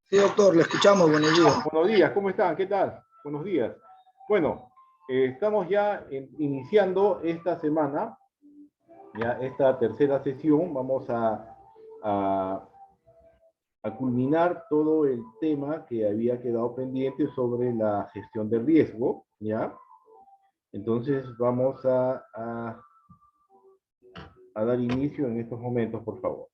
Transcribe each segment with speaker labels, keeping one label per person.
Speaker 1: Sí, doctor, le escuchamos, buenos días.
Speaker 2: Buenos días, ¿cómo están? ¿Qué tal? Buenos días. Bueno, estamos ya iniciando esta semana, ya esta tercera sesión. Vamos a, a culminar todo el tema que había quedado pendiente sobre la gestión de riesgo, ¿ya? Entonces vamos a dar inicio en estos momentos, por favor.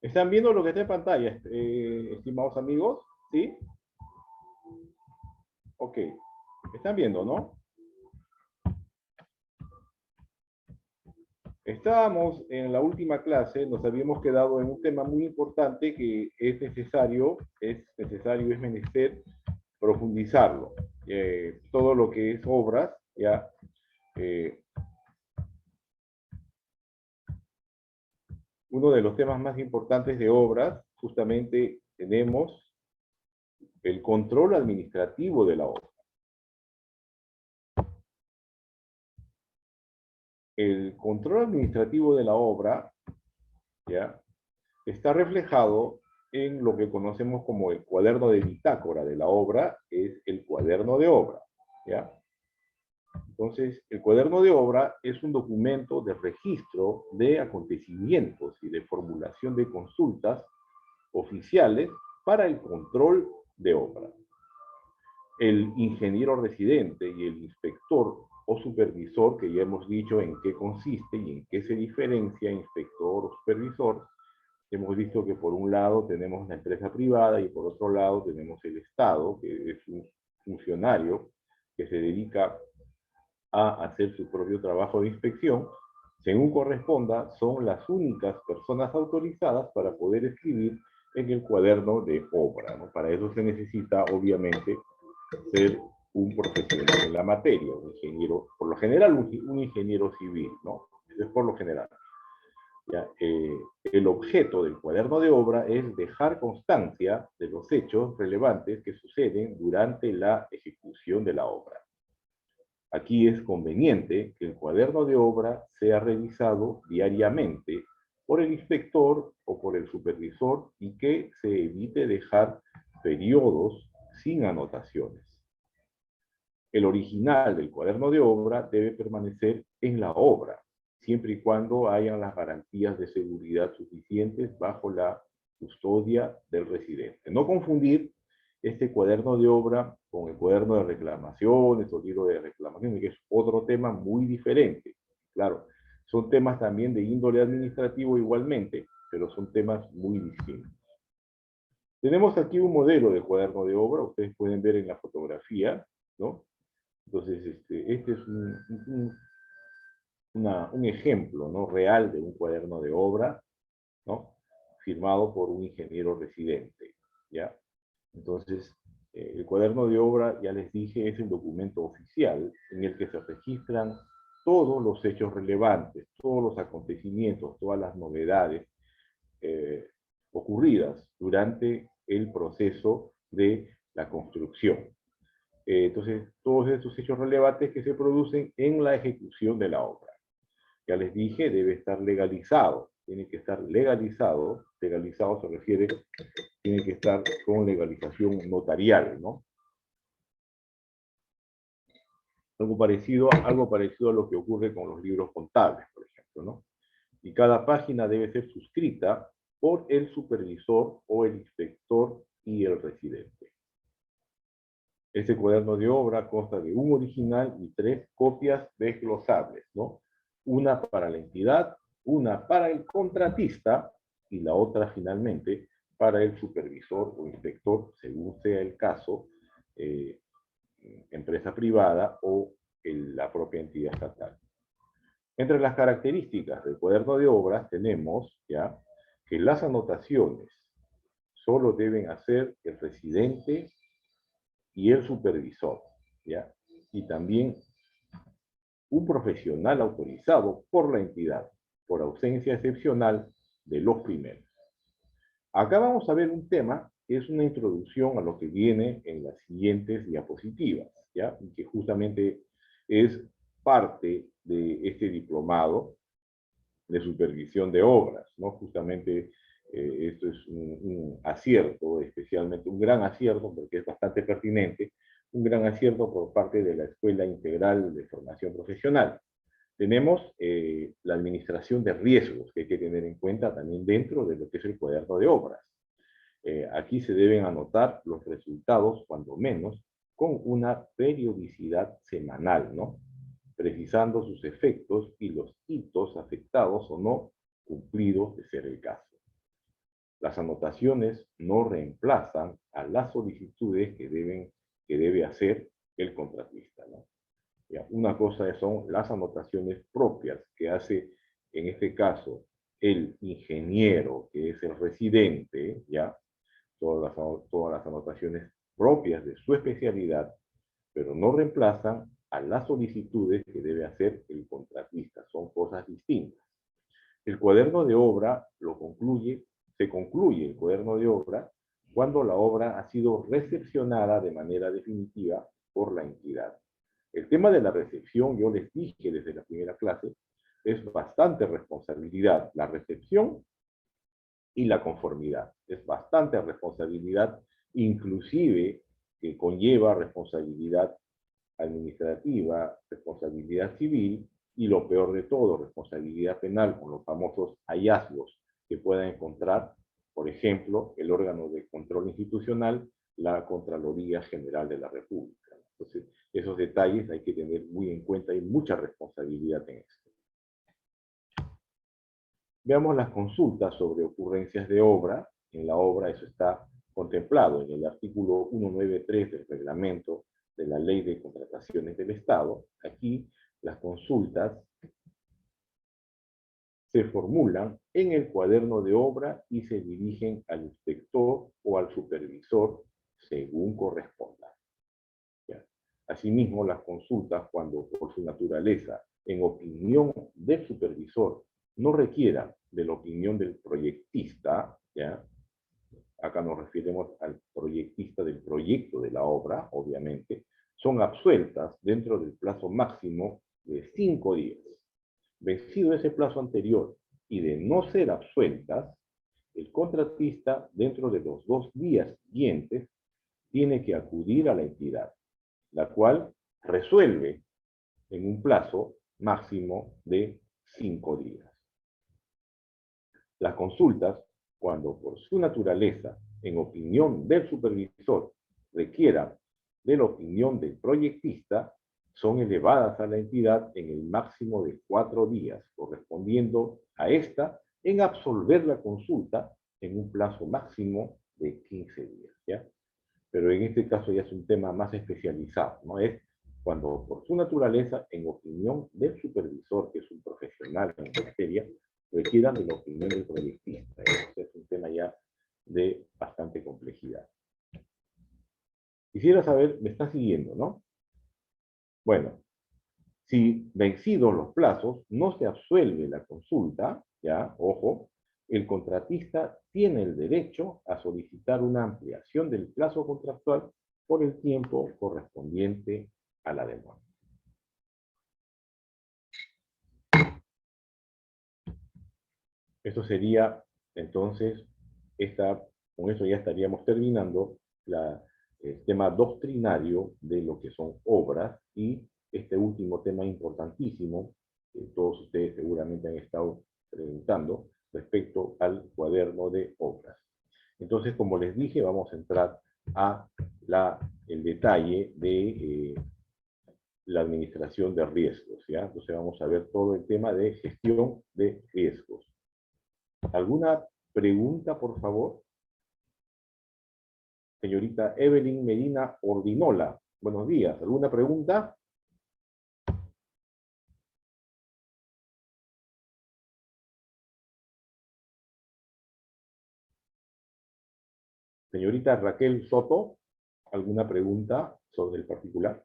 Speaker 2: ¿Están viendo lo que está en pantalla, estimados amigos? ¿Sí? Ok. ¿Están viendo, no? Estábamos en la última clase, nos habíamos quedado en un tema muy importante que es necesario, es menester profundizarlo. Todo lo que es obras, ya, uno de los temas más importantes de obras, justamente tenemos el control administrativo de la obra. El control administrativo de la obra, ya, está reflejado en lo que conocemos como el cuaderno de bitácora de la obra, es el cuaderno de obra, ¿ya? Entonces, el cuaderno de obra es un documento de registro de acontecimientos y de formulación de consultas oficiales para el control de obra. El ingeniero residente y el inspector o supervisor, que ya hemos dicho en qué consiste y en qué se diferencia inspector o supervisor. Hemos visto que por un lado tenemos la empresa privada y por otro lado tenemos el Estado, que es un funcionario que se dedica a hacer su propio trabajo de inspección. Según corresponda, son las únicas personas autorizadas para poder escribir en el cuaderno de obra, ¿no? Para eso se necesita, obviamente, ser un profesional en la materia, un ingeniero, por lo general un ingeniero civil, ¿no? Eso es por lo general. Ya, el objeto del cuaderno de obra es dejar constancia de los hechos relevantes que suceden durante la ejecución de la obra. Aquí es conveniente que el cuaderno de obra sea revisado diariamente por el inspector o por el supervisor y que se evite dejar periodos sin anotaciones. El original del cuaderno de obra debe permanecer en la obra, siempre y cuando hayan las garantías de seguridad suficientes bajo la custodia del residente. No confundir este cuaderno de obra con el cuaderno de reclamaciones o libro de reclamaciones, que es otro tema muy diferente. Claro, son temas también de índole administrativo igualmente, pero son temas muy distintos. Tenemos aquí un modelo de cuaderno de obra, ustedes pueden ver en la fotografía, ¿no? Entonces, este es un ejemplo, ¿no?, real de un cuaderno de obra, ¿no?, firmado por un ingeniero residente, ¿ya? Entonces, el cuaderno de obra, ya les dije, es el documento oficial en el que se registran todos los hechos relevantes, todos los acontecimientos, todas las novedades ocurridas durante el proceso de la construcción. Entonces, todos estos hechos relevantes que se producen en la ejecución de la obra. Ya les dije, debe estar legalizado, tiene que estar legalizado. Legalizado se refiere, tiene que estar con legalización notarial, ¿no? Algo parecido a lo que ocurre con los libros contables, por ejemplo, ¿no? Y cada página debe ser suscrita por el supervisor o el inspector y el residente. Este cuaderno de obra consta de un original y 3 copias desglosables, ¿no? Una para la entidad, una para el contratista y la otra finalmente para el supervisor o inspector, según sea el caso, empresa privada o la propia entidad estatal. Entre las características del cuaderno de obras tenemos ya que las anotaciones solo deben hacer el residente y el supervisor, ¿ya? Y también un profesional autorizado por la entidad, por ausencia excepcional de los primeros. Acá vamos a ver un tema que es una introducción a lo que viene en las siguientes diapositivas, ¿ya? Y que justamente es parte de este diplomado de supervisión de obras, ¿no? Justamente esto es un acierto, especialmente un gran acierto, porque es bastante pertinente, un gran acierto por parte de la Escuela Integral de Formación Profesional. Tenemos la administración de riesgos que hay que tener en cuenta también dentro de lo que es el cuaderno de obras. Aquí se deben anotar los resultados, cuando menos, con una periodicidad semanal, ¿no? Precisando sus efectos y los hitos afectados o no cumplidos de ser el caso. Las anotaciones no reemplazan a las solicitudes que debe hacer el contratista, ¿no? ¿Ya? Una cosa son las anotaciones propias que hace, en este caso, el ingeniero, que es el residente, ¿ya? Todas las anotaciones propias de su especialidad, pero no reemplazan a las solicitudes que debe hacer el contratista. Son cosas distintas. El cuaderno de obra se concluye el cuaderno de obra cuando la obra ha sido recepcionada de manera definitiva por la entidad. El tema de la recepción, yo les dije desde la primera clase, es bastante responsabilidad. La recepción y la conformidad. Es bastante responsabilidad, inclusive que conlleva responsabilidad administrativa, responsabilidad civil y lo peor de todo, responsabilidad penal con los famosos hallazgos que pueda encontrar, por ejemplo, el órgano de control institucional, la Contraloría General de la República. Entonces, esos detalles hay que tener muy en cuenta y mucha responsabilidad en esto. Veamos las consultas sobre ocurrencias de obra. En la obra eso está contemplado en el artículo 193 del reglamento de la Ley de Contrataciones del Estado. Aquí las consultas se formulan en el cuaderno de obra y se dirigen al inspector o al supervisor según corresponda. ¿Ya? Asimismo, las consultas, cuando por su naturaleza, en opinión del supervisor, no requieran de la opinión del proyectista, ¿ya? Acá nos referimos al proyectista del proyecto de la obra, obviamente, son absueltas dentro del plazo máximo de 5 días. Vencido ese plazo anterior y de no ser absueltas, el contratista, dentro de los 2 días siguientes, tiene que acudir a la entidad, la cual resuelve en un plazo máximo de 5 días. Las consultas, cuando por su naturaleza, en opinión del supervisor, requieran de la opinión del proyectista, son elevadas a la entidad en el máximo de 4 días, correspondiendo a esta en absolver la consulta en un plazo máximo de 15 días, ¿ya? Pero en este caso ya es un tema más especializado, ¿no? Es cuando por su naturaleza, en opinión del supervisor, que es un profesional en la materia, requieran de la opinión del proyectista. Este es un tema ya de bastante complejidad. Quisiera saber, me está siguiendo, ¿no? Bueno, si vencidos los plazos, no se absuelve la consulta, ya, ojo, el contratista tiene el derecho a solicitar una ampliación del plazo contractual por el tiempo correspondiente a la demora. Esto sería, entonces, con eso ya estaríamos terminando el tema doctrinario de lo que son obras y este último tema importantísimo que todos ustedes seguramente han estado preguntando respecto al cuaderno de obras. Entonces, como les dije, vamos a entrar a el detalle de la administración de riesgos, ¿ya? Entonces vamos a ver todo el tema de gestión de riesgos. ¿Alguna pregunta, por favor? Señorita Evelyn Medina Ordinola, buenos días. ¿Alguna pregunta? Señorita Raquel Soto, ¿alguna pregunta sobre el particular?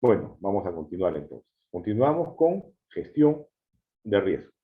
Speaker 2: Bueno, vamos a continuar entonces. Continuamos con gestión de riesgos.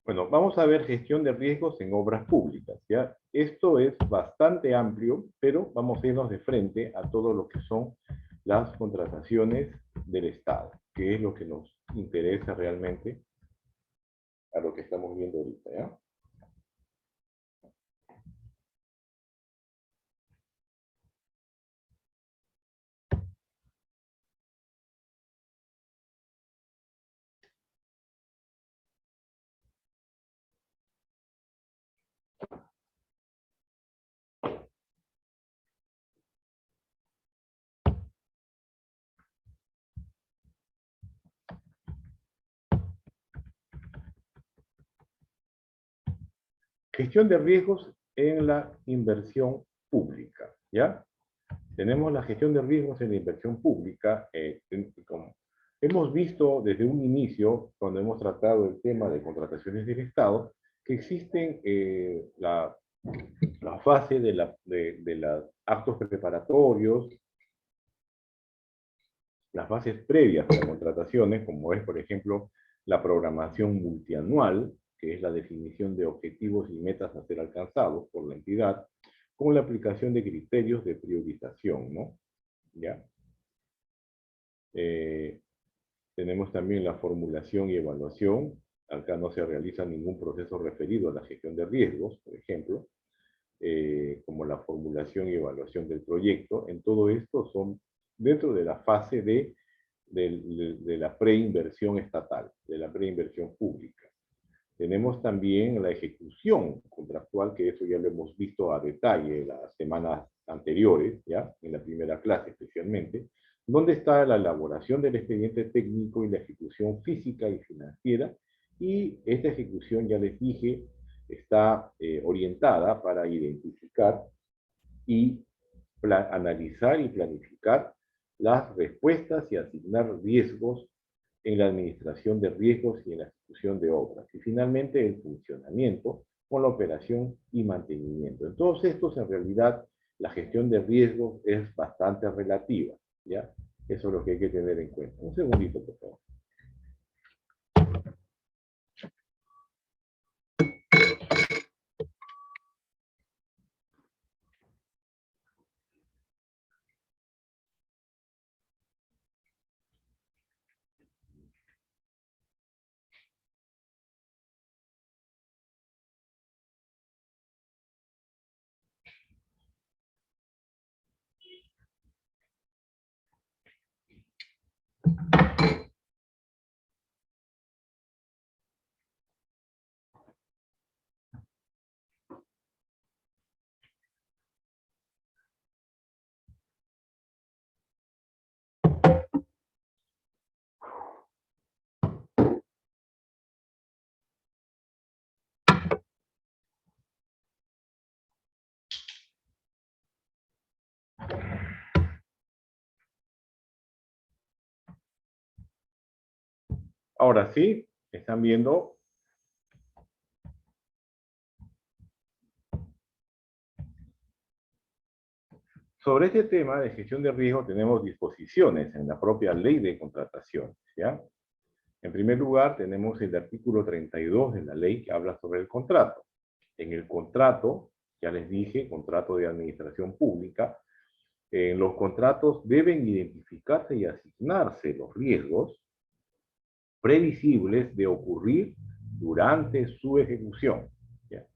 Speaker 2: Bueno, vamos a ver gestión de riesgos en obras públicas, ¿ya? Esto es bastante amplio, pero vamos a irnos de frente a todo lo que son las contrataciones del Estado, que es lo que nos interesa realmente a lo que estamos viendo ahorita, ¿ya? Gestión de riesgos en la inversión pública, ¿ya? Tenemos la gestión de riesgos en la inversión pública. Como hemos visto desde un inicio, cuando hemos tratado el tema de contrataciones del Estado, que existen la fase de los actos preparatorios, las fases previas a las contrataciones, como es, por ejemplo, la programación multianual, que es la definición de objetivos y metas a ser alcanzados por la entidad, con la aplicación de criterios de priorización, ¿no? ¿Ya? Tenemos también la formulación y evaluación. Acá no se realiza ningún proceso referido a la gestión de riesgos, por ejemplo, como la formulación y evaluación del proyecto. En todo esto son dentro de la fase de la preinversión estatal, de la preinversión pública. Tenemos también la ejecución contractual, que eso ya lo hemos visto a detalle las semanas anteriores, ¿ya? En la primera clase especialmente, ¿Dónde está la elaboración del expediente técnico y la ejecución física y financiera? Y esta ejecución, ya les dije, está orientada para identificar y analizar y planificar las respuestas y asignar riesgos en la administración de riesgos y en la ejecución de obras. Y finalmente el funcionamiento con la operación y mantenimiento. En todos estos, en realidad, la gestión de riesgos es bastante relativa, ¿ya? Eso es lo que hay que tener en cuenta. Un segundito, por favor. Ahora sí, están viendo. Sobre este tema de gestión de riesgo tenemos disposiciones en la propia ley de contrataciones, ¿ya? En primer lugar, tenemos el artículo 32 de la ley que habla sobre el contrato. En el contrato, ya les dije, contrato de administración pública, en los contratos deben identificarse y asignarse los riesgos previsibles de ocurrir durante su ejecución, ¿ya?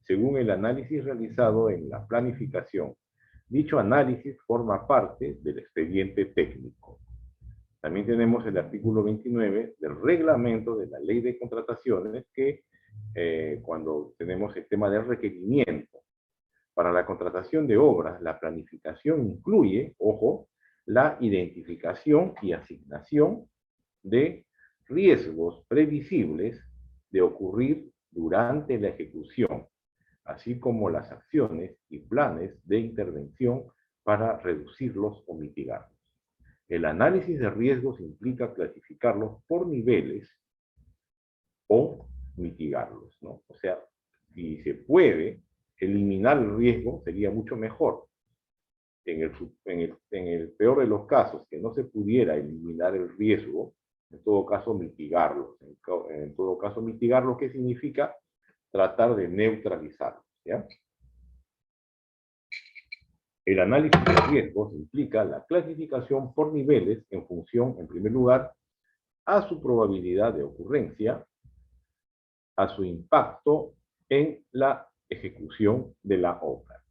Speaker 2: Según el análisis realizado en la planificación. Dicho análisis forma parte del expediente técnico. También tenemos el artículo 29 del reglamento de la ley de contrataciones que cuando tenemos el tema del requerimiento para la contratación de obras, la planificación incluye, ojo, la identificación y asignación de riesgos previsibles de ocurrir durante la ejecución, así como las acciones y planes de intervención para reducirlos o mitigarlos. El análisis de riesgos implica clasificarlos por niveles o mitigarlos, ¿no? O sea, si se puede eliminar el riesgo, sería mucho mejor. En el peor de los casos, que no se pudiera eliminar el riesgo, en todo caso mitigarlos. En todo caso mitigarlo, ¿qué significa? Tratar de neutralizarlos, ¿ya? El análisis de riesgos implica la clasificación por niveles en función, en primer lugar, a su probabilidad de ocurrencia, a su impacto en la ejecución de la obra.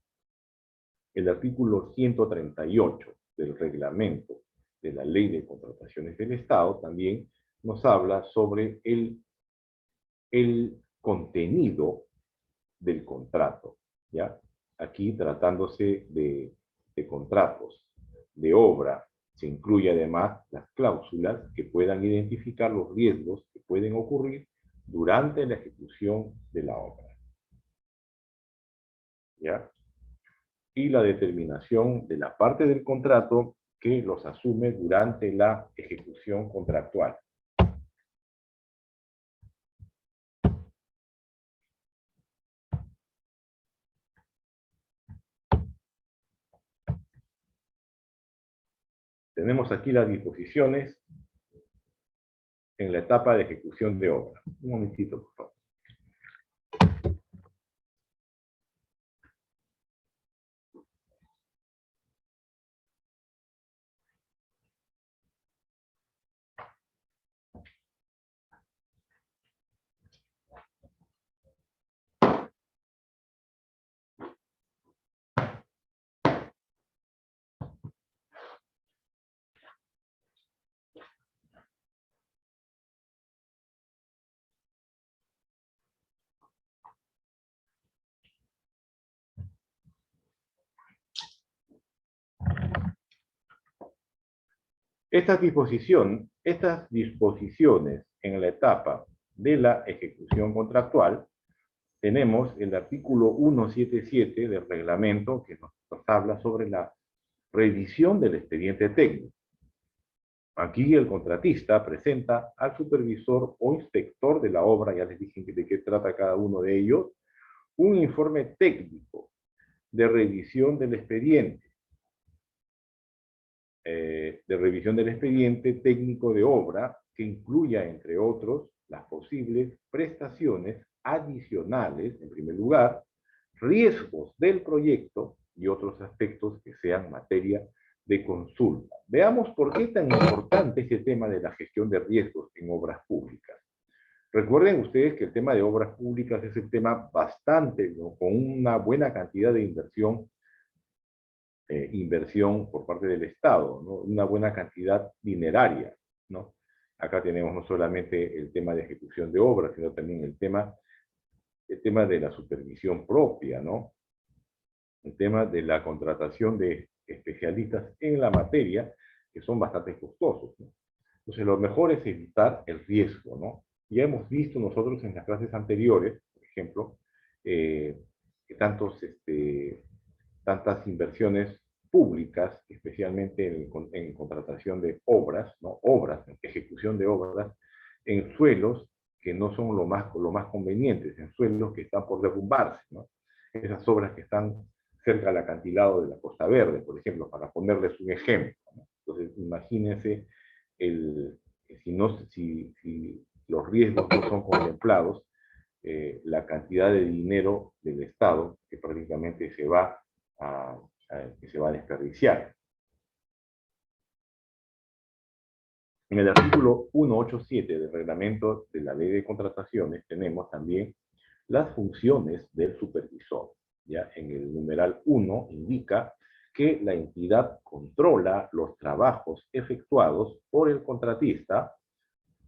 Speaker 2: El artículo 138 del reglamento de la Ley de Contrataciones del Estado también nos habla sobre el contenido del contrato, ¿ya? Aquí, tratándose de contratos de obra, se incluye además las cláusulas que puedan identificar los riesgos que pueden ocurrir durante la ejecución de la obra, ¿ya? Y la determinación de la parte del contrato que los asume durante la ejecución contractual. Tenemos aquí las disposiciones en la etapa de ejecución de obra. Un momentito, por favor. Estas disposiciones en la etapa de la ejecución contractual, tenemos el artículo 177 del reglamento que nos habla sobre la revisión del expediente técnico. Aquí el contratista presenta al supervisor o inspector de la obra, ya les dije de qué trata cada uno de ellos, un informe técnico de revisión del expediente, técnico de obra que incluya, entre otros, las posibles prestaciones adicionales, en primer lugar, riesgos del proyecto y otros aspectos que sean materia de consulta. Veamos por qué es tan importante este tema de la gestión de riesgos en obras públicas. Recuerden ustedes que el tema de obras públicas es el tema bastante, ¿no?, con una buena cantidad de inversión por parte del Estado, ¿no?, una buena cantidad dineraria, ¿no? Acá tenemos no solamente el tema de ejecución de obras, sino también el tema de la supervisión propia, ¿no? El tema de la contratación de especialistas en la materia, que son bastante costosos, ¿no? Entonces, lo mejor es evitar el riesgo, ¿no? Ya hemos visto nosotros en las clases anteriores, por ejemplo, que tantas inversiones públicas, especialmente en contratación de obras, ¿no? En ejecución de obras, en suelos que no son lo más convenientes, en suelos que están por derrumbarse, ¿no? Esas obras que están cerca del acantilado de la Costa Verde, por ejemplo, para ponerles un ejemplo, ¿no? Entonces, imagínense si los riesgos no son contemplados, la cantidad de dinero del Estado que prácticamente se va a desperdiciar. En el artículo 187 del reglamento de la ley de contrataciones tenemos también las funciones del supervisor. Ya en el numeral 1 indica que la entidad controla los trabajos efectuados por el contratista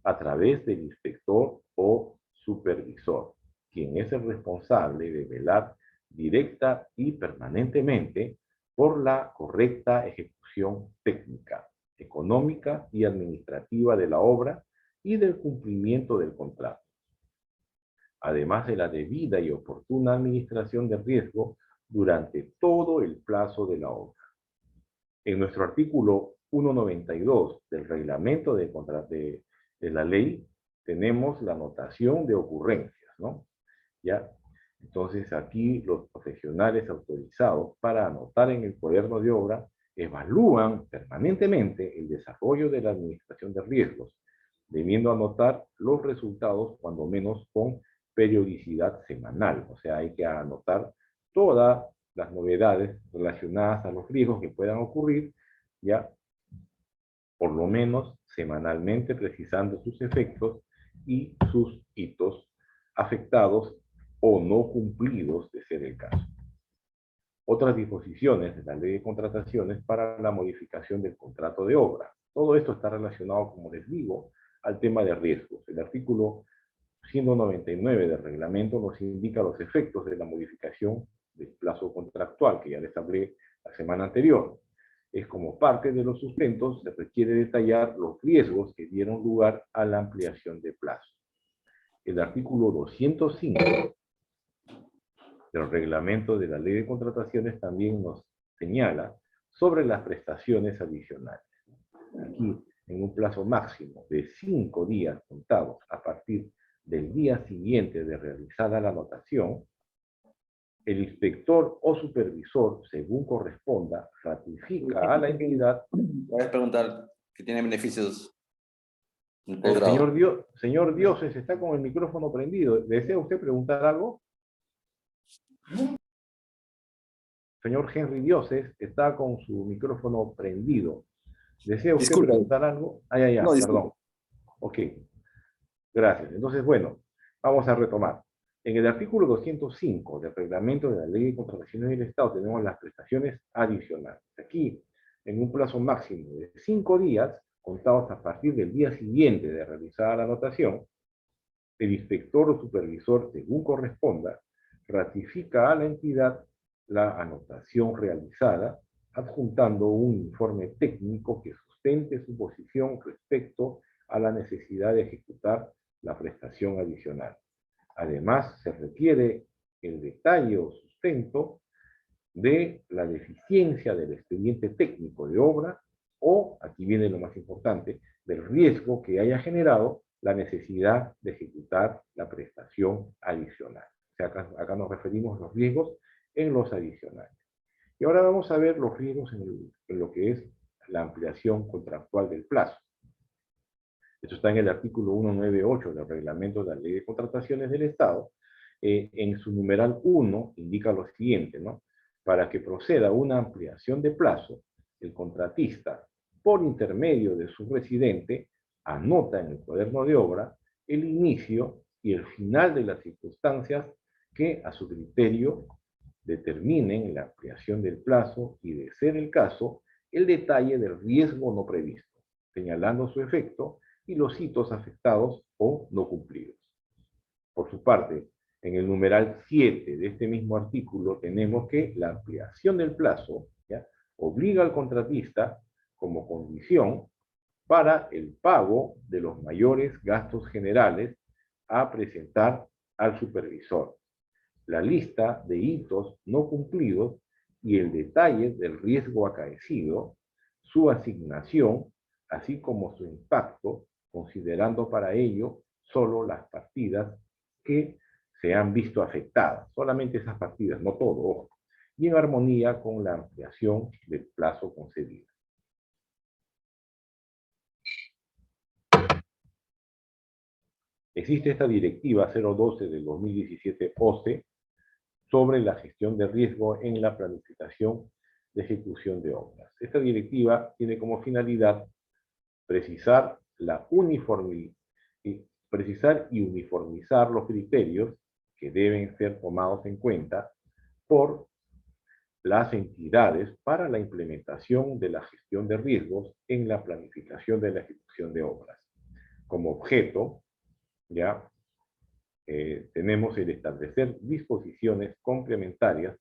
Speaker 2: a través del inspector o supervisor, quien es el responsable de velar directa y permanentemente por la correcta ejecución técnica, económica y administrativa de la obra y del cumplimiento del contrato, además de la debida y oportuna administración del riesgo durante todo el plazo de la obra. En nuestro artículo 192 del reglamento de la ley, tenemos la notación de ocurrencias, ¿no? ¿Ya? Entonces, aquí los profesionales autorizados para anotar en el cuaderno de obra evalúan permanentemente el desarrollo de la administración de riesgos, debiendo anotar los resultados cuando menos con periodicidad semanal. O sea, hay que anotar todas las novedades relacionadas a los riesgos que puedan ocurrir, ya por lo menos semanalmente, precisando sus efectos y sus hitos afectados o no cumplidos, de ser el caso. Otras disposiciones de la ley de contrataciones para la modificación del contrato de obra. Todo esto está relacionado, como les digo, al tema de riesgos. El artículo 199 del reglamento nos indica los efectos de la modificación del plazo contractual, que ya les hablé la semana anterior. Es como parte de los sustentos, se requiere detallar los riesgos que dieron lugar a la ampliación de plazo. El artículo 205 del reglamento de la ley de contrataciones también nos señala sobre las prestaciones adicionales. Aquí, en un plazo máximo de 5 días contados a partir del día siguiente de realizada la anotación, el inspector o supervisor, según corresponda, ratifica a la entidad.
Speaker 3: Voy a preguntar que tiene beneficios.
Speaker 2: Señor Dioses, está con el micrófono prendido. ¿Desea usted preguntar algo? Señor Henry Dioses está con su micrófono prendido. ¿Desea usted preguntar algo? No, perdón. Ok. Gracias. Entonces, bueno, vamos a retomar. En el artículo 205 del reglamento de la ley de contrataciones del Estado tenemos las prestaciones adicionales. Aquí, en un plazo máximo de 5 días, contados a partir del día siguiente de realizada la anotación, el inspector o supervisor, según corresponda, ratifica a la entidad la anotación realizada, adjuntando un informe técnico que sustente su posición respecto a la necesidad de ejecutar la prestación adicional. Además, se requiere el detalle o sustento de la deficiencia del expediente técnico de obra o, aquí viene lo más importante, del riesgo que haya generado la necesidad de ejecutar la prestación adicional. O sea, acá nos referimos a los riesgos en los adicionales. Y ahora vamos a ver los riesgos en lo que es la ampliación contractual del plazo. Esto está en el artículo 198 del reglamento de la Ley de Contrataciones del Estado. En su numeral 1 indica lo siguiente, ¿no? Para que proceda una ampliación de plazo, el contratista, por intermedio de su residente, anota en el cuaderno de obra el inicio y el final de las circunstancias que, a su criterio, determinen la ampliación del plazo y, de ser el caso, el detalle del riesgo no previsto, señalando su efecto y los hitos afectados o no cumplidos. Por su parte, en el numeral 7 de este mismo artículo tenemos que la ampliación del plazo, ¿ya?, obliga al contratista como condición para el pago de los mayores gastos generales a presentar al supervisor, la lista de hitos no cumplidos y el detalle del riesgo acaecido, su asignación, así como su impacto, considerando para ello solo las partidas que se han visto afectadas, solamente esas partidas, no todo, ojo, y en armonía con la ampliación del plazo concedido. Existe esta directiva 012 del 2017 OCE sobre la gestión de riesgo en la planificación de ejecución de obras. Esta directiva tiene como finalidad precisar y uniformizar los criterios que deben ser tomados en cuenta por las entidades para la implementación de la gestión de riesgos en la planificación de la ejecución de obras. Como objeto, ya tenemos el establecer disposiciones complementarias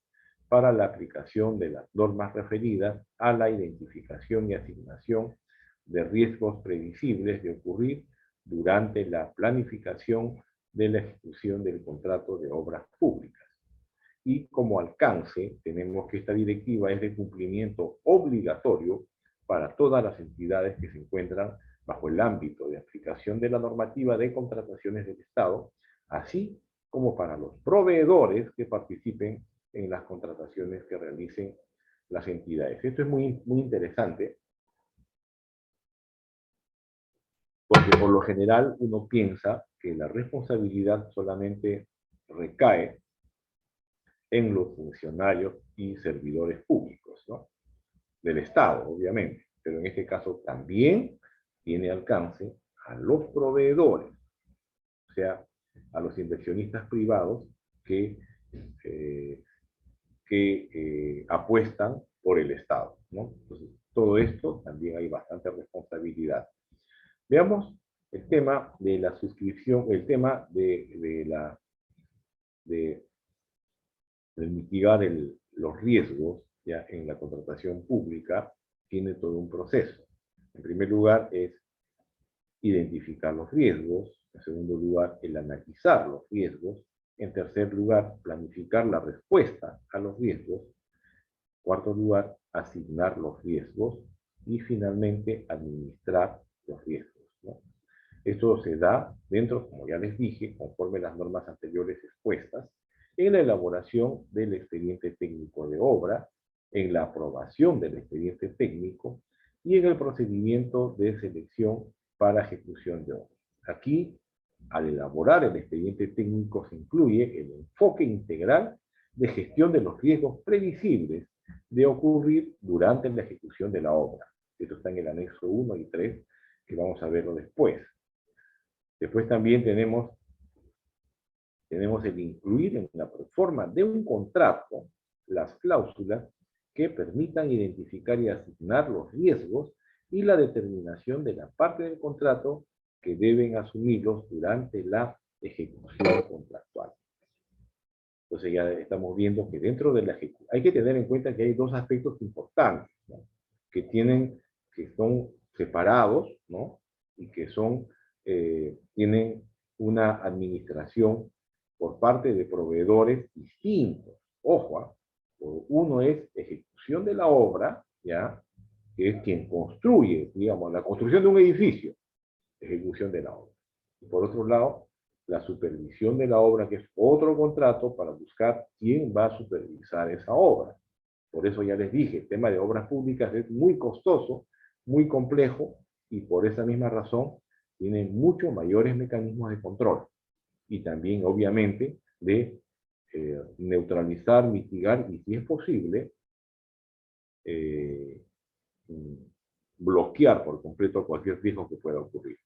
Speaker 2: para la aplicación de las normas referidas a la identificación y asignación de riesgos previsibles de ocurrir durante la planificación de la ejecución del contrato de obras públicas. Y como alcance, tenemos que esta directiva es de cumplimiento obligatorio para todas las entidades que se encuentran bajo el ámbito de aplicación de la normativa de contrataciones del Estado, así como para los proveedores que participen en las contrataciones que realicen las entidades. Esto es muy, muy interesante, porque por lo general uno piensa que la responsabilidad solamente recae en los funcionarios y servidores públicos, ¿no?, del Estado, obviamente, pero en este caso también tiene alcance a los proveedores, o sea, a los inversionistas privados que apuestan por el Estado, ¿no? Entonces, todo esto también hay bastante responsabilidad. Veamos el tema de la suscripción, el tema de mitigar los riesgos, ya, en la contratación pública. Tiene todo un proceso. En primer lugar es identificar los riesgos. En segundo lugar, el analizar los riesgos. En tercer lugar, planificar la respuesta a los riesgos. En cuarto lugar, asignar los riesgos. Y finalmente, administrar los riesgos, ¿no? Esto se da dentro, como ya les dije, conforme las normas anteriores expuestas, en la elaboración del expediente técnico de obra, en la aprobación del expediente técnico y en el procedimiento de selección para ejecución de obra. Aquí, al elaborar el expediente técnico, se incluye el enfoque integral de gestión de los riesgos previsibles de ocurrir durante la ejecución de la obra. Esto está en el anexo 1 y 3, que vamos a verlo después. Después también tenemos el incluir en la proforma de un contrato las cláusulas que permitan identificar y asignar los riesgos y la determinación de la parte del contrato que deben asumirlos durante la ejecución contractual. Entonces ya estamos viendo que dentro de la ejecución hay que tener en cuenta que hay dos aspectos importantes, ¿no?, que son separados, ¿no? Y que tienen una administración por parte de proveedores distintos. Ojo, uno es ejecución de la obra, ¿ya? Que es quien construye, digamos, la construcción de un edificio, ejecución de la obra. Y por otro lado, la supervisión de la obra, que es otro contrato para buscar quién va a supervisar esa obra. Por eso ya les dije, el tema de obras públicas es muy costoso, muy complejo, y por esa misma razón tiene muchos mayores mecanismos de control. Y también, obviamente, de neutralizar, mitigar y, si es posible, bloquear por completo cualquier riesgo que pueda ocurrir.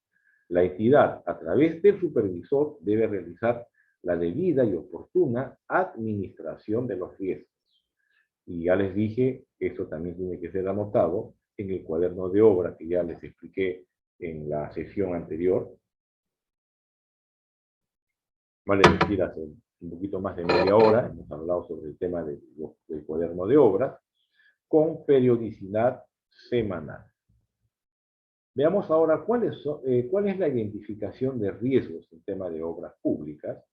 Speaker 2: La entidad, a través del supervisor, debe realizar la debida y oportuna administración de los riesgos. Y ya les dije, esto también tiene que ser anotado en el cuaderno de obra que ya les expliqué en la sesión anterior. Vale decir, hace un poquito más de media hora, hemos hablado sobre el tema del cuaderno de obras, con periodicidad semanal. Veamos ahora cuál es la identificación de riesgos en tema de obras públicas.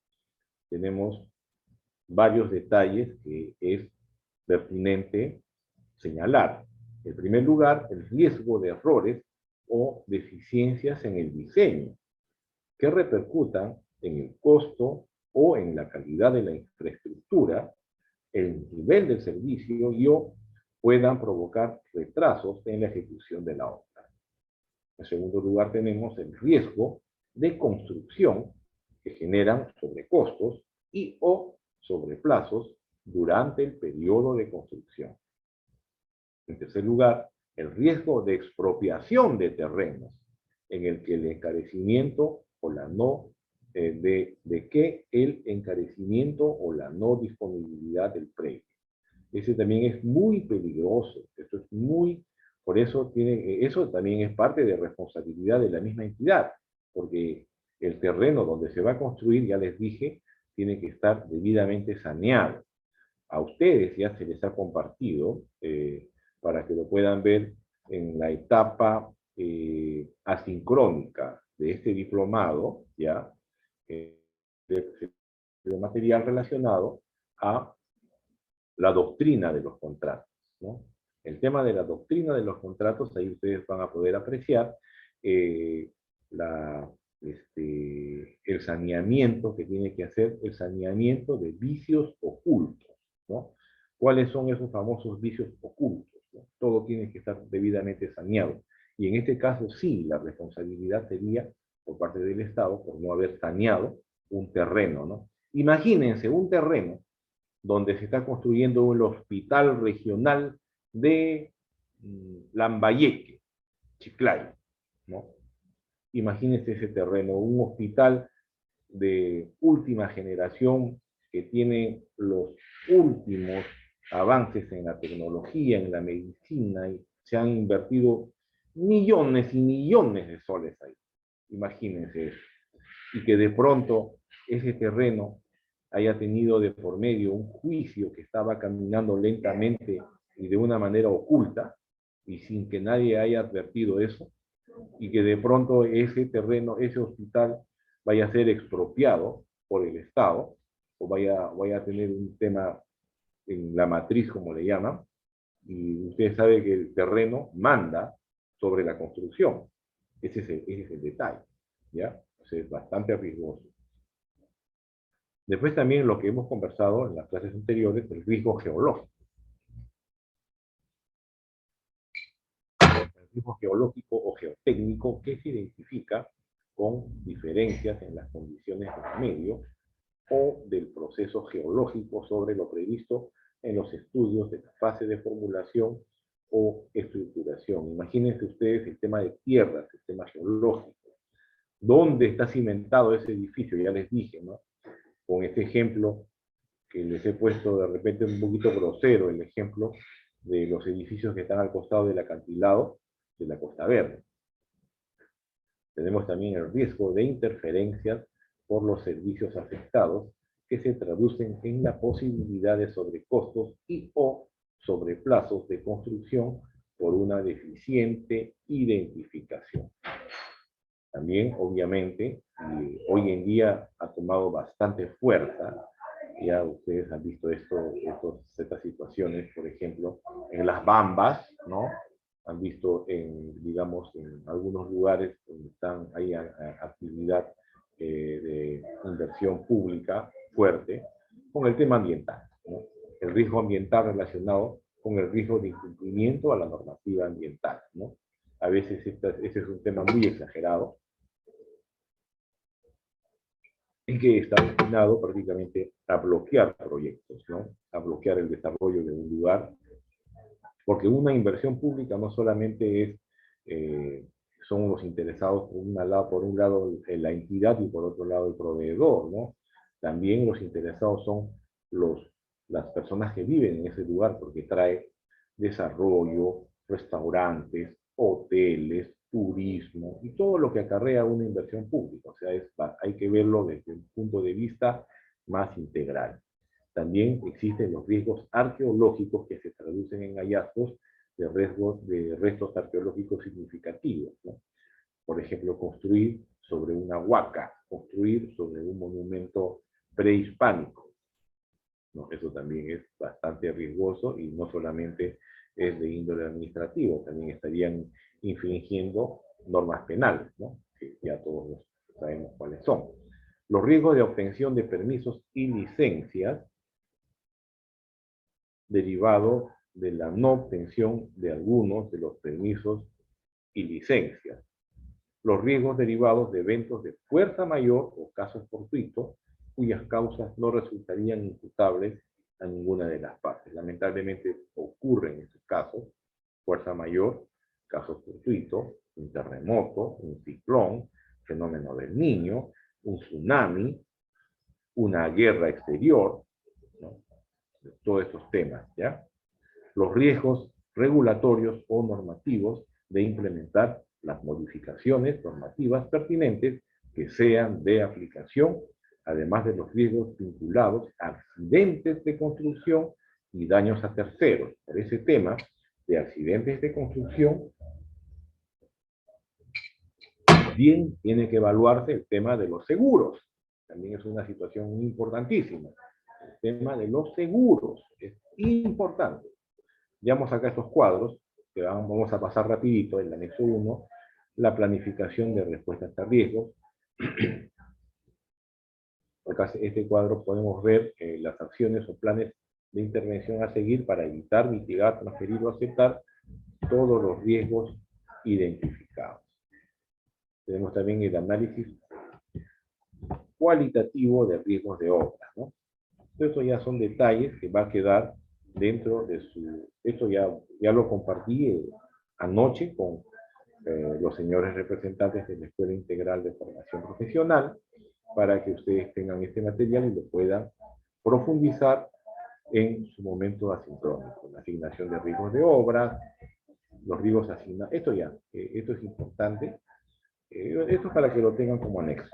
Speaker 2: Tenemos varios detalles que es pertinente señalar. En primer lugar, el riesgo de errores o deficiencias en el diseño, que repercutan en el costo o en la calidad de la infraestructura, el nivel del servicio o puedan provocar retrasos en la ejecución de la obra. En segundo lugar, tenemos el riesgo de construcción que generan sobrecostos y o sobreplazos durante el periodo de construcción. En tercer lugar, el riesgo de expropiación de terrenos, en el que el encarecimiento o la no, el encarecimiento o la no disponibilidad del predio. Ese también es muy peligroso, esto es muy, por eso eso también es parte de responsabilidad de la misma entidad, porque el terreno donde se va a construir, ya les dije, tiene que estar debidamente saneado. A ustedes ya se les ha compartido, para que lo puedan ver en la etapa asincrónica de este diplomado, ya, de material relacionado a la doctrina de los contratos, ¿no? El tema de la doctrina de los contratos, ahí ustedes van a poder apreciar el saneamiento que tiene que hacer, el saneamiento de vicios ocultos, ¿no? ¿Cuáles son esos famosos vicios ocultos, ¿no? Todo tiene que estar debidamente saneado. Y en este caso sí, la responsabilidad sería por parte del Estado por no haber saneado un terreno, ¿no? Imagínense un terreno donde se está construyendo el hospital regional de Lambayeque, Chiclayo, ¿no? Imagínense ese terreno, un hospital de última generación que tiene los últimos avances en la tecnología, en la medicina, y se han invertido millones y millones de soles ahí. Imagínense eso. Y que de pronto ese terreno haya tenido de por medio un juicio que estaba caminando lentamente y de una manera oculta, y sin que nadie haya advertido eso, y que de pronto ese terreno, ese hospital, vaya a ser expropiado por el Estado, o vaya a tener un tema en la matriz, como le llaman, y usted sabe que el terreno manda sobre la construcción. Ese es el detalle, ¿ya? O sea, es bastante riesgoso. Después también lo que hemos conversado en las clases anteriores, el riesgo geológico. El riesgo geológico o geotécnico que se identifica con diferencias en las condiciones del medio o del proceso geológico sobre lo previsto en los estudios de la fase de formulación o estructuración. Imagínense ustedes el tema de tierras, el tema geológico. ¿Dónde está cimentado ese edificio? Ya les dije, ¿no? Con este ejemplo que les he puesto de repente un poquito grosero, el ejemplo de los edificios que están al costado del acantilado de la Costa Verde. Tenemos también el riesgo de interferencias por los servicios afectados, que se traducen en la posibilidad de sobrecostos y o sobreplazos de construcción por una deficiente identificación. También, obviamente, hoy en día ha tomado bastante fuerza. Ya ustedes han visto estas situaciones, por ejemplo, en las Bambas, ¿no? Han visto, digamos, en algunos lugares donde hay actividad de inversión pública fuerte con el tema ambiental, ¿no? El riesgo ambiental relacionado con el riesgo de incumplimiento a la normativa ambiental, ¿no? A veces ese es un tema muy exagerado y que está destinado prácticamente a bloquear proyectos, ¿no? A bloquear el desarrollo de un lugar, porque una inversión pública no solamente son los interesados por un lado la entidad y por otro lado el proveedor, ¿no? También los interesados son las personas que viven en ese lugar, porque trae desarrollo, restaurantes, hoteles, turismo y todo lo que acarrea una inversión pública. O sea, hay que verlo desde un punto de vista más integral. También existen los riesgos arqueológicos que se traducen en hallazgos de restos arqueológicos significativos, ¿no? Por ejemplo, construir sobre una huaca, construir sobre un monumento prehispánico, ¿no? Eso también es bastante riesgoso y no solamente es de índole administrativo, también estarían infringiendo normas penales, ¿no? Que ya todos sabemos cuáles son. Los riesgos de obtención de permisos y licencias derivado de la no obtención de algunos de los permisos y licencias. Los riesgos derivados de eventos de fuerza mayor o casos fortuitos cuyas causas no resultarían imputables a ninguna de las partes. Lamentablemente ocurren estos casos, fuerza mayor, casos fortuitos, un terremoto, un ciclón, fenómeno del Niño, un tsunami, una guerra exterior, ¿no? Todos estos temas, ¿ya? Los riesgos regulatorios o normativos de implementar las modificaciones normativas pertinentes que sean de aplicación, además de los riesgos vinculados a accidentes de construcción y daños a terceros. Por ese tema de accidentes de construcción, bien tiene que evaluarse el tema de los seguros. También es una situación importantísima. El tema de los seguros es importante. Veamos acá estos cuadros, que vamos a pasar rapidito, en el anexo 1, la planificación de respuestas a riesgos. Acá este cuadro podemos ver las acciones o planes de intervención a seguir para evitar, mitigar, transferir o aceptar todos los riesgos identificados. Tenemos también el análisis cualitativo de riesgos de obra, ¿no? Estos ya son detalles que va a quedar dentro de esto ya lo compartí anoche con los señores representantes de la Escuela Integral de Formación Profesional, para que ustedes tengan este material y lo puedan profundizar en su momento asincrónico. La asignación de riesgos de obra, los riesgos asignados, esto es importante, esto es para que lo tengan como anexo.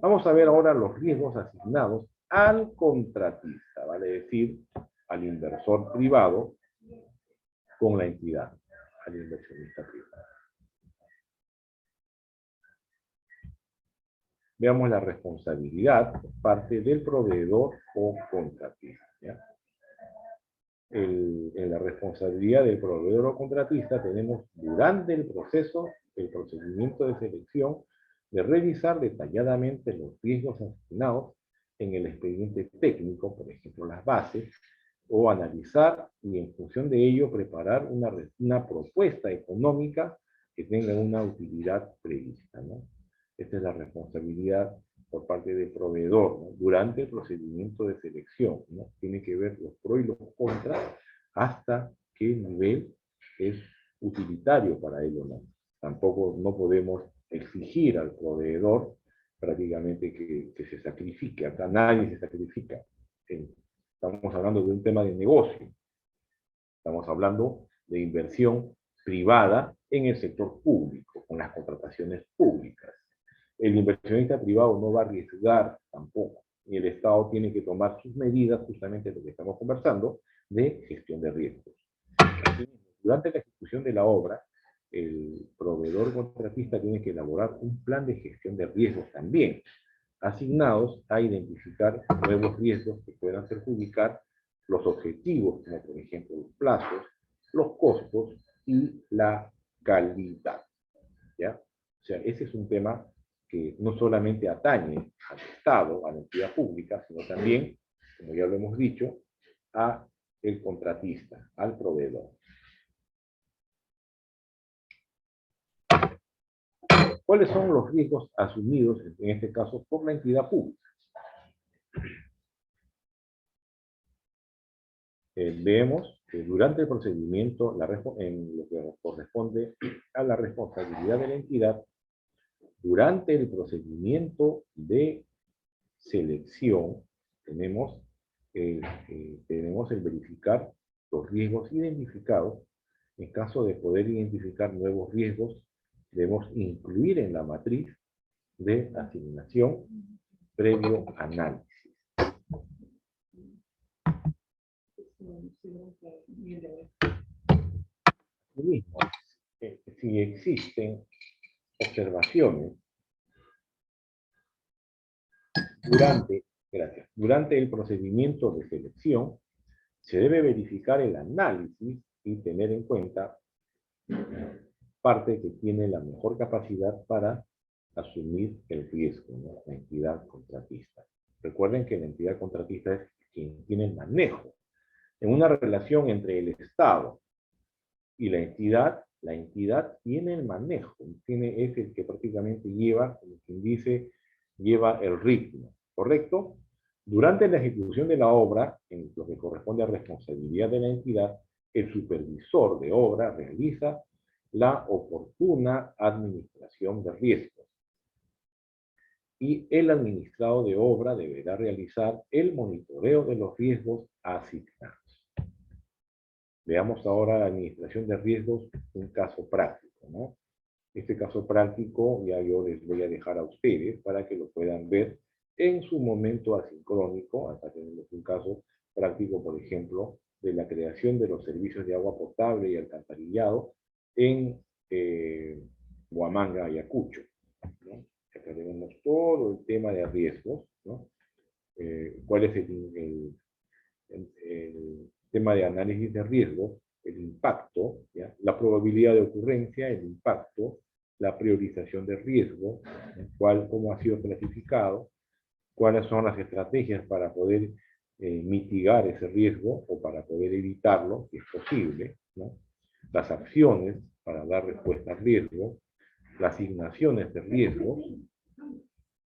Speaker 2: Vamos a ver ahora los riesgos asignados al contratista, vale decir, al inversor privado con la entidad, al inversionista privado. Veamos la responsabilidad por parte del proveedor o contratista, ¿ya? En la responsabilidad del proveedor o contratista tenemos durante el procedimiento de selección, de revisar detalladamente los riesgos asignados en el expediente técnico, por ejemplo las bases, o analizar y en función de ello preparar una propuesta económica que tenga una utilidad prevista, ¿no? Esta es la responsabilidad por parte del proveedor, ¿no? Durante el procedimiento de selección, ¿no? Tiene que ver los pros y los contras hasta qué nivel es utilitario para él o no. Tampoco no podemos exigir al proveedor prácticamente que se sacrifique. Acá nadie se sacrifica. Estamos hablando de un tema de negocio. Estamos hablando de inversión privada en el sector público, con las contrataciones públicas. El inversionista privado no va a arriesgar tampoco, y el Estado tiene que tomar sus medidas, justamente lo que estamos conversando, de gestión de riesgos. durante la ejecución de la obra, el proveedor contratista tiene que elaborar un plan de gestión de riesgos también, asignados a identificar nuevos riesgos que puedan perjudicar los objetivos, como por ejemplo los plazos, los costos y la calidad. ¿Ya? O sea, ese es un tema que no solamente atañe al Estado, a la entidad pública, sino también, como ya lo hemos dicho, a el contratista, al proveedor. ¿Cuáles son los riesgos asumidos, en este caso, por la entidad pública? Vemos que durante el procedimiento, en lo que corresponde a la responsabilidad de la entidad, durante el procedimiento de selección, tenemos el verificar los riesgos identificados. En caso de poder identificar nuevos riesgos, debemos incluir en la matriz de asignación previo análisis. Asimismo, si existen observaciones durante el procedimiento de selección, se debe verificar el análisis y tener en cuenta parte que tiene la mejor capacidad para asumir el riesgo, ¿no? La entidad contratista. Recuerden que la entidad contratista es quien tiene el manejo. En una relación entre el Estado y la entidad tiene el manejo, es el que prácticamente lleva, como quien dice, lleva el ritmo, ¿correcto? Durante la ejecución de la obra, en lo que corresponde a responsabilidad de la entidad, el supervisor de obra realiza la oportuna administración de riesgos. Y el administrado de obra deberá realizar el monitoreo de los riesgos asignados. Veamos ahora la administración de riesgos, un caso práctico, ¿no? Este caso práctico ya yo les voy a dejar a ustedes para que lo puedan ver en su momento asincrónico. Acá tenemos un caso práctico, por ejemplo, de la creación de los servicios de agua potable y alcantarillado en Huamanga, Ayacucho, ¿no? Acá tenemos todo el tema de riesgos, ¿no? ¿Cuál es el tema de análisis de riesgo? El impacto, ¿ya? La probabilidad de ocurrencia, el impacto, la priorización de riesgo, cómo ha sido clasificado, cuáles son las estrategias para poder mitigar ese riesgo o para poder evitarlo, si es posible, ¿no? Las acciones para dar respuesta al riesgo, las asignaciones de riesgos,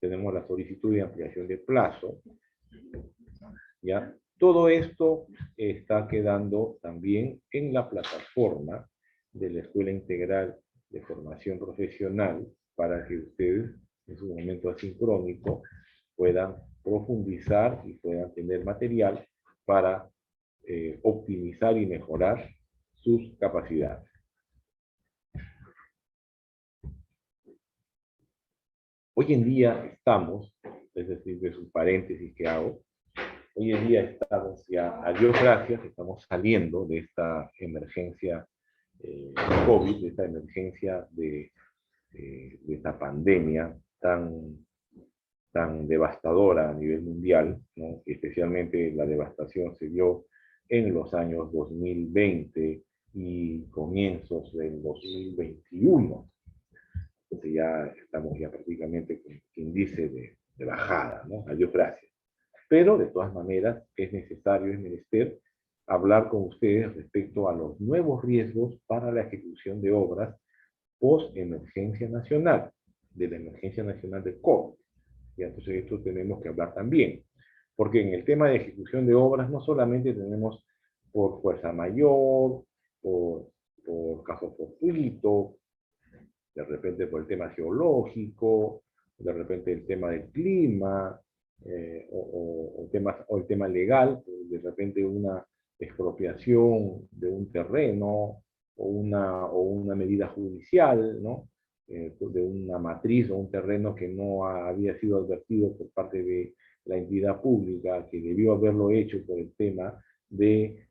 Speaker 2: tenemos la solicitud de ampliación de plazo, ¿ya? Todo esto está quedando también en la plataforma de la Escuela Integral de Formación Profesional para que ustedes, en su momento asincrónico, puedan profundizar y puedan tener material para optimizar y mejorar sus capacidades. Hoy en día estamos, es decir, de un paréntesis que hago, hoy en día estamos ya, a Dios gracias, estamos saliendo de esta emergencia COVID, de esta emergencia de esta pandemia tan devastadora a nivel mundial, ¿no? Especialmente la devastación se dio en los años 2020 y comienzos del 2021. Entonces ya estamos ya prácticamente con índice de bajada, ¿no? A Dios gracias. Pero de todas maneras es necesario, es menester hablar con ustedes respecto a los nuevos riesgos para la ejecución de obras post-emergencia nacional, de la emergencia nacional del COVID. Y entonces esto tenemos que hablar también, porque en el tema de ejecución de obras no solamente tenemos por fuerza mayor, por caso fortuito, de repente por el tema geológico, de repente el tema del clima, o el tema legal, de repente una expropiación de un terreno, o una medida judicial, ¿no? De una matriz o un terreno que no había sido advertido por parte de la entidad pública, que debió haberlo hecho por el tema de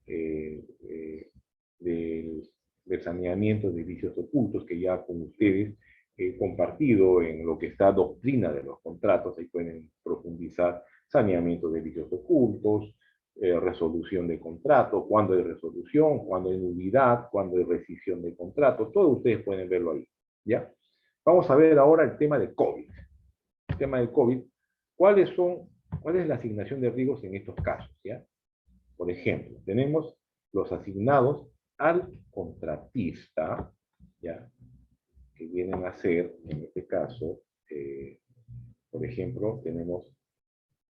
Speaker 2: del saneamiento de vicios ocultos, que ya con ustedes he compartido en lo que está doctrina de los contratos. Ahí pueden profundizar saneamiento de vicios ocultos, resolución de contrato, cuándo hay resolución, cuándo hay nulidad, cuándo hay rescisión de contratos. Todos ustedes pueden verlo ahí, ¿ya? Vamos a ver ahora el tema de COVID. El tema del COVID, ¿cuál es la asignación de riesgos en estos casos, ya? Por ejemplo, tenemos los asignados al contratista, ¿ya? Que vienen a ser, en este caso, por ejemplo, tenemos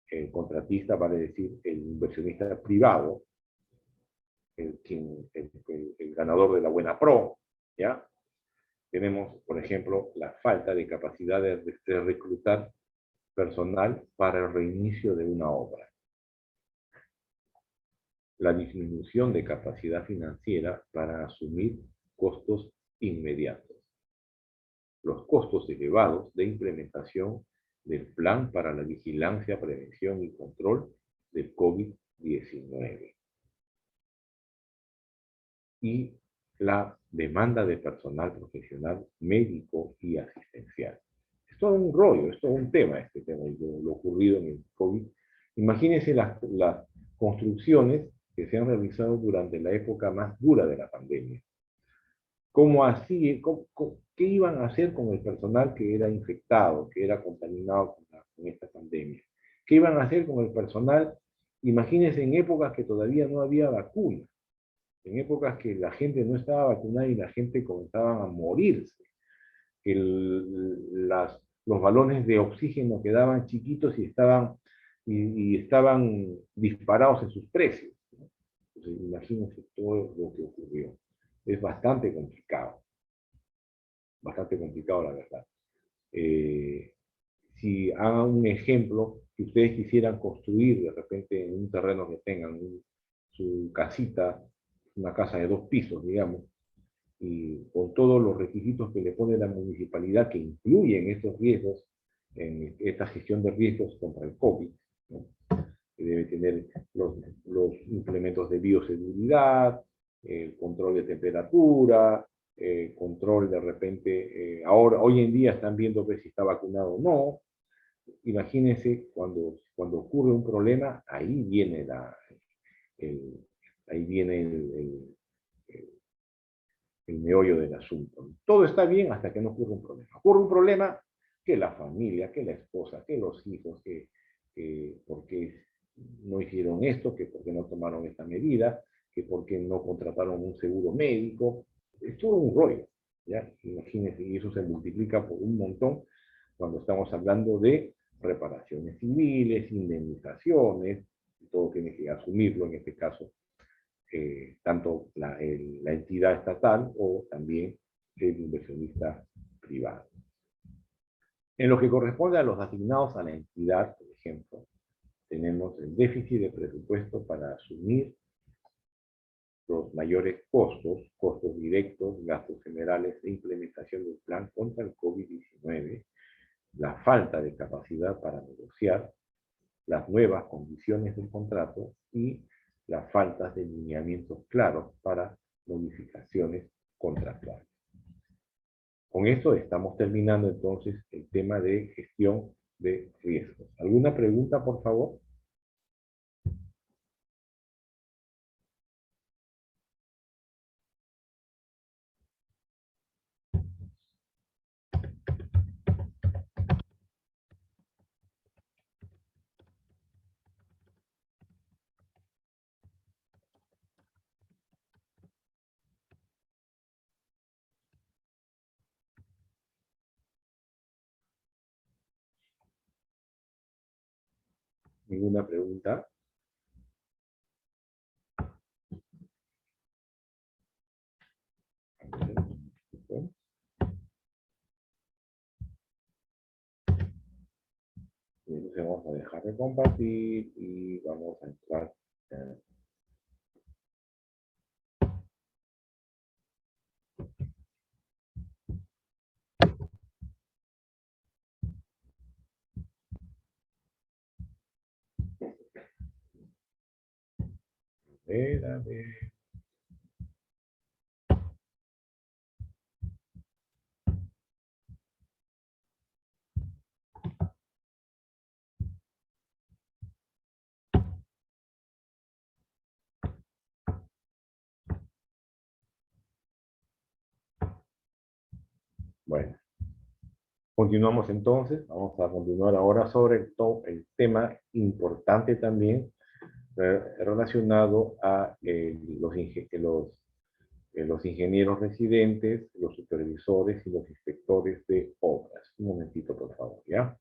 Speaker 2: el contratista, vale decir, el inversionista privado, el ganador de la buena pro, ¿ya? Tenemos, por ejemplo, la falta de capacidad de reclutar personal para el reinicio de una obra. La disminución de capacidad financiera para asumir costos inmediatos. Los costos elevados de implementación del plan para la vigilancia, prevención y control del COVID-19. Y la demanda de personal profesional médico y asistencial. Es todo un rollo, es todo un tema este tema, lo ocurrido en el COVID. Imagínense las construcciones que se han realizado durante la época más dura de la pandemia. ¿Qué iban a hacer con el personal que era infectado, que era contaminado con esta pandemia? ¿Qué iban a hacer con el personal? Imagínense en épocas que todavía no había vacuna, en épocas que la gente no estaba vacunada y la gente comenzaba a morirse, que los balones de oxígeno quedaban chiquitos y estaban disparados en sus precios, ¿no? Entonces, imagínense todo lo que ocurrió. Es bastante complicado la verdad. Si hagan un ejemplo, si ustedes quisieran construir de repente en un terreno que tengan su casita, una casa de 2 pisos, digamos, y con todos los requisitos que le pone la municipalidad que incluyen estos riesgos, en esta gestión de riesgos contra el COVID, ¿no? Que debe tener los implementos de bioseguridad, el control de temperatura, control de repente, hoy en día están viendo que si está vacunado o no. Imagínense cuando ocurre un problema, ahí viene el meollo del asunto. Todo está bien hasta que no ocurre un problema. Ocurre un problema, que la familia, que la esposa, que los hijos, que por qué no hicieron esto, que por qué no tomaron esta medida, que por qué no contrataron un seguro médico. Es todo un rollo, ¿ya? Imagínense, y eso se multiplica por un montón cuando estamos hablando de reparaciones civiles, indemnizaciones, todo tiene que asumirlo en este caso, tanto la entidad estatal o también el inversionista privado. En lo que corresponde a los asignados a la entidad, por ejemplo, tenemos el déficit de presupuesto para asumir los mayores costos directos, gastos generales de implementación del plan contra el COVID-19, la falta de capacidad para negociar las nuevas condiciones del contrato y la falta de lineamientos claros para modificaciones contractuales. Con esto estamos terminando entonces el tema de gestión de riesgos. ¿Alguna pregunta, por favor? ¿Ninguna pregunta? Entonces vamos a dejar de compartir y vamos a entrar. A ver. Bueno, continuamos entonces. Vamos a continuar ahora sobre el tema importante también relacionado a los ingenieros residentes, los supervisores y los inspectores de obras. Un momentito, por favor, ¿ya?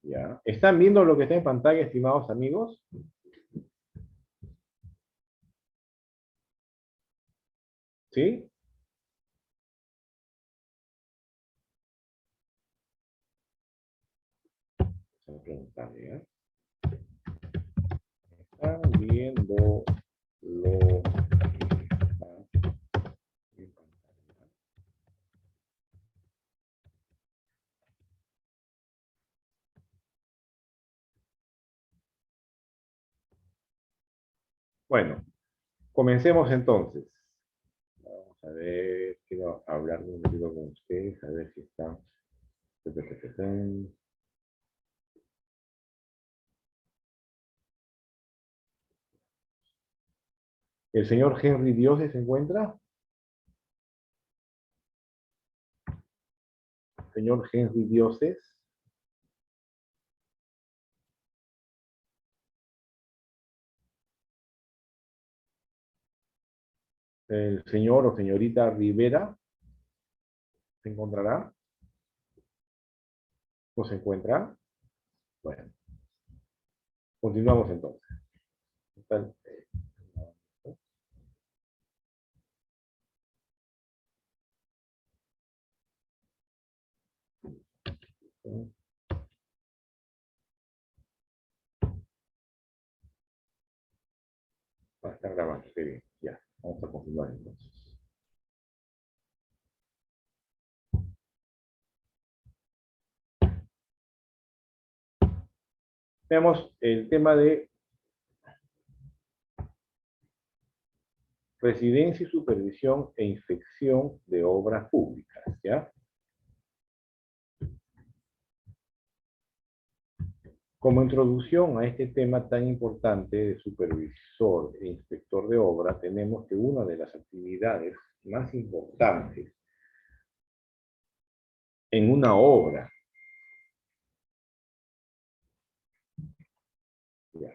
Speaker 2: ¿Ya? ¿Están viendo lo que está en pantalla, estimados amigos? ¿Sí? Vamos a preguntarle, ¿ya? ¿Están viendo lo que está en pantalla? Bueno, comencemos entonces. Vamos a ver, quiero hablar un poquito con ustedes, a ver si están. ¿El señor Henry Dioses se encuentra? Señor Henry Dioses. El señor o señorita Rivera se encontrará. ¿No se encuentra? Bueno, continuamos entonces. Están, está grabando, qué bien. Ya, vamos a continuar entonces. Veamos el tema de residencia y supervisión e inspección de obras públicas, ¿ya? Como introducción a este tema tan importante de supervisor e inspector de obra, tenemos que una de las actividades más importantes en una obra, ¿ya?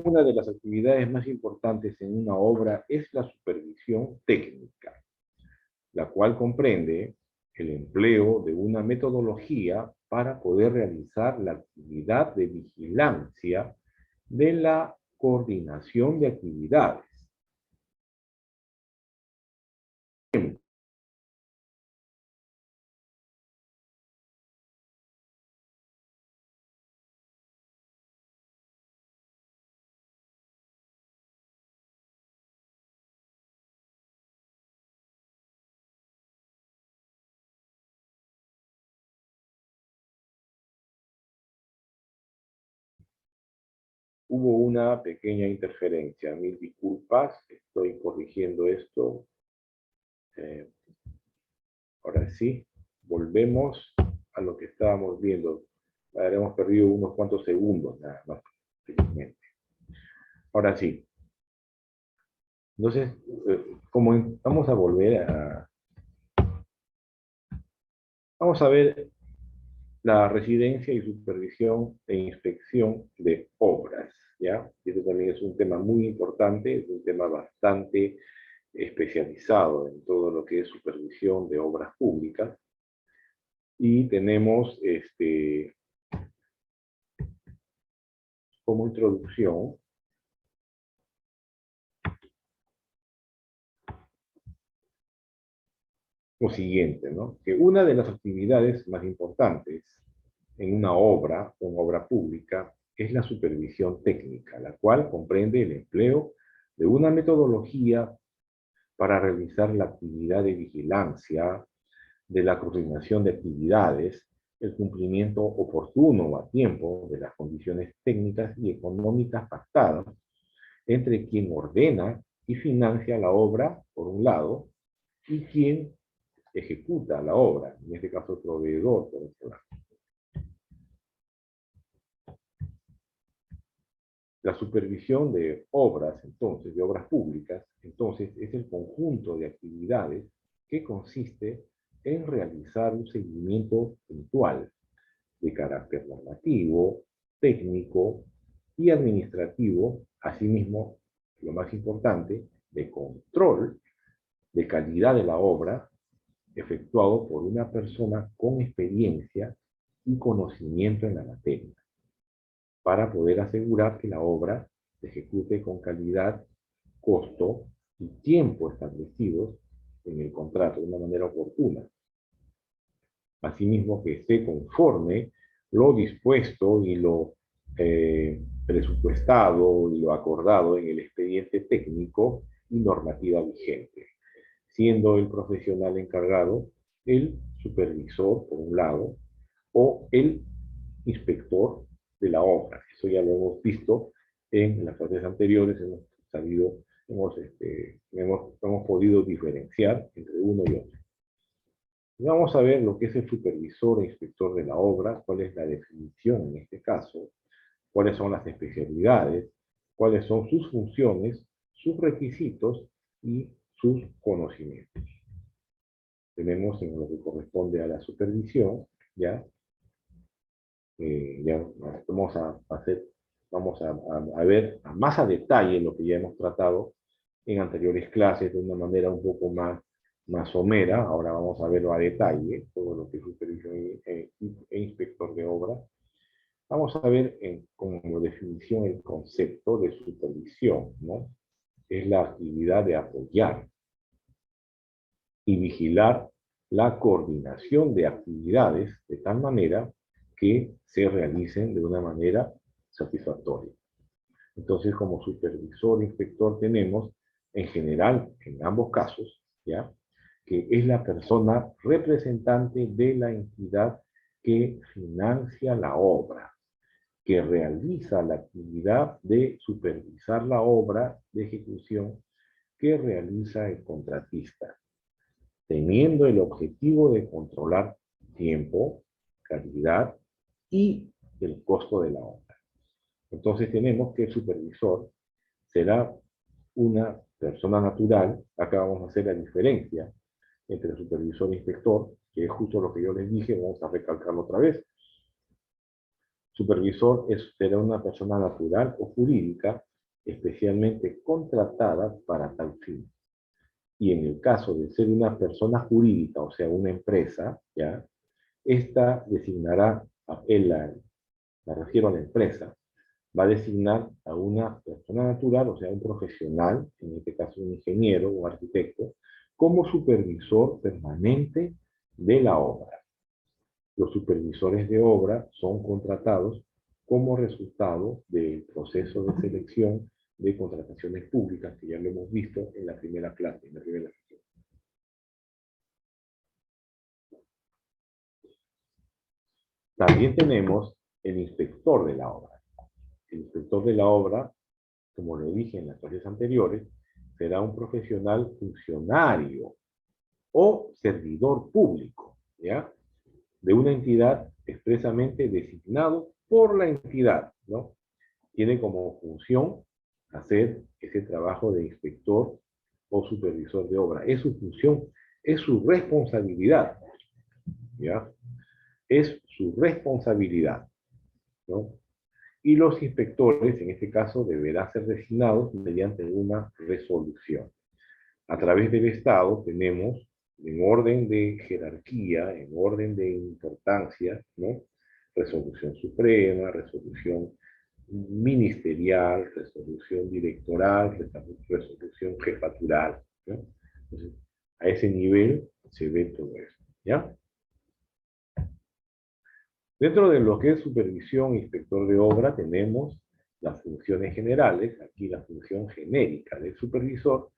Speaker 2: Una de las actividades más importantes en una obra es la supervisión técnica, la cual comprende el empleo de una metodología para poder realizar la actividad de vigilancia de la coordinación de actividades. Hubo una pequeña interferencia, mil disculpas, estoy corrigiendo esto. Ahora sí, volvemos a lo que estábamos viendo. Habremos perdido unos cuantos segundos nada más, felizmente. Ahora sí. Entonces, vamos a volver a... Vamos a ver la residencia y supervisión e inspección de obras, ¿ya? Este también es un tema muy importante, es un tema bastante especializado en todo lo que es supervisión de obras públicas. Y tenemos como introducción lo siguiente, ¿no? Que una de las actividades más importantes en una obra pública, es la supervisión técnica, la cual comprende el empleo de una metodología para realizar la actividad de vigilancia, de la coordinación de actividades, el cumplimiento oportuno a tiempo de las condiciones técnicas y económicas pactadas entre quien ordena y financia la obra, por un lado, y quien ejecuta la obra, en este caso el proveedor, por otro lado. La supervisión de obras, entonces, de obras públicas, entonces, es el conjunto de actividades que consiste en realizar un seguimiento puntual de carácter normativo, técnico y administrativo, asimismo, lo más importante, de control de calidad de la obra, efectuado por una persona con experiencia y conocimiento en la materia, para poder asegurar que la obra se ejecute con calidad, costo y tiempo establecidos en el contrato de una manera oportuna. Asimismo, que esté conforme lo dispuesto y lo presupuestado y lo acordado en el expediente técnico y normativa vigente, siendo el profesional encargado el supervisor, por un lado, o el inspector de la obra. Eso ya lo hemos visto en las clases anteriores, hemos podido diferenciar entre uno y otro. Vamos a ver lo que es el supervisor e inspector de la obra, cuál es la definición en este caso, cuáles son las especialidades, cuáles son sus funciones, sus requisitos y sus conocimientos. Tenemos en lo que corresponde a la supervisión, ya vamos a ver más a detalle lo que ya hemos tratado en anteriores clases de una manera un poco más somera. Ahora vamos a verlo a detalle, todo lo que es supervisión e inspector de obra. Vamos a ver como definición el concepto de supervisión, ¿no? Es la actividad de apoyar y vigilar la coordinación de actividades de tal manera que se realicen de una manera satisfactoria. Entonces, como supervisor e inspector tenemos, en general, en ambos casos, ¿ya?, que es la persona representante de la entidad que financia la obra, que realiza la actividad de supervisar la obra de ejecución que realiza el contratista, teniendo el objetivo de controlar tiempo, calidad y el costo de la obra. Entonces tenemos que el supervisor será una persona natural. Acá vamos a hacer la diferencia entre supervisor e inspector, que es justo lo que yo les dije, vamos a recalcarlo otra vez. Supervisor será una persona natural o jurídica especialmente contratada para tal fin. Y en el caso de ser una persona jurídica, o sea, una empresa, ¿ya?, esta designará, me refiero a la empresa, va a designar a una persona natural, o sea, un profesional, en este caso un ingeniero o arquitecto, como supervisor permanente de la obra. Los supervisores de obra son contratados como resultado del proceso de selección de contrataciones públicas, que ya lo hemos visto en la primera clase, en la primera sesión. También tenemos el inspector de la obra. El inspector de la obra, como lo dije en las clases anteriores, será un profesional funcionario o servidor público, ¿ya?, de una entidad expresamente designado por la entidad, ¿no? Tiene como función hacer ese trabajo de inspector o supervisor de obra. Es su función, es su responsabilidad, ¿ya? Es su responsabilidad, ¿no? Y los inspectores, en este caso, deberán ser designados mediante una resolución. A través del Estado tenemos, en orden de jerarquía, en orden de importancia, ¿no?, resolución suprema, resolución ministerial, resolución directoral, resolución jefatural, ¿no? Entonces, a ese nivel se ve todo eso, ¿ya? Dentro de lo que es supervisión e inspector de obra tenemos las funciones generales. Aquí la función genérica del supervisor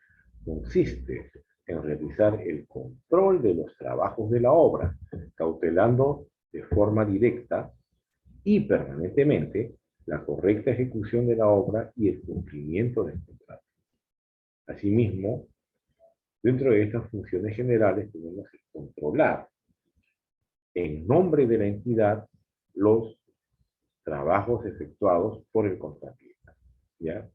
Speaker 2: consiste en realizar el control de los trabajos de la obra, cautelando de forma directa y permanentemente la correcta ejecución de la obra y el cumplimiento del contrato. Asimismo, dentro de estas funciones generales tenemos el controlar en nombre de la entidad los trabajos efectuados por el contratista, ¿ya?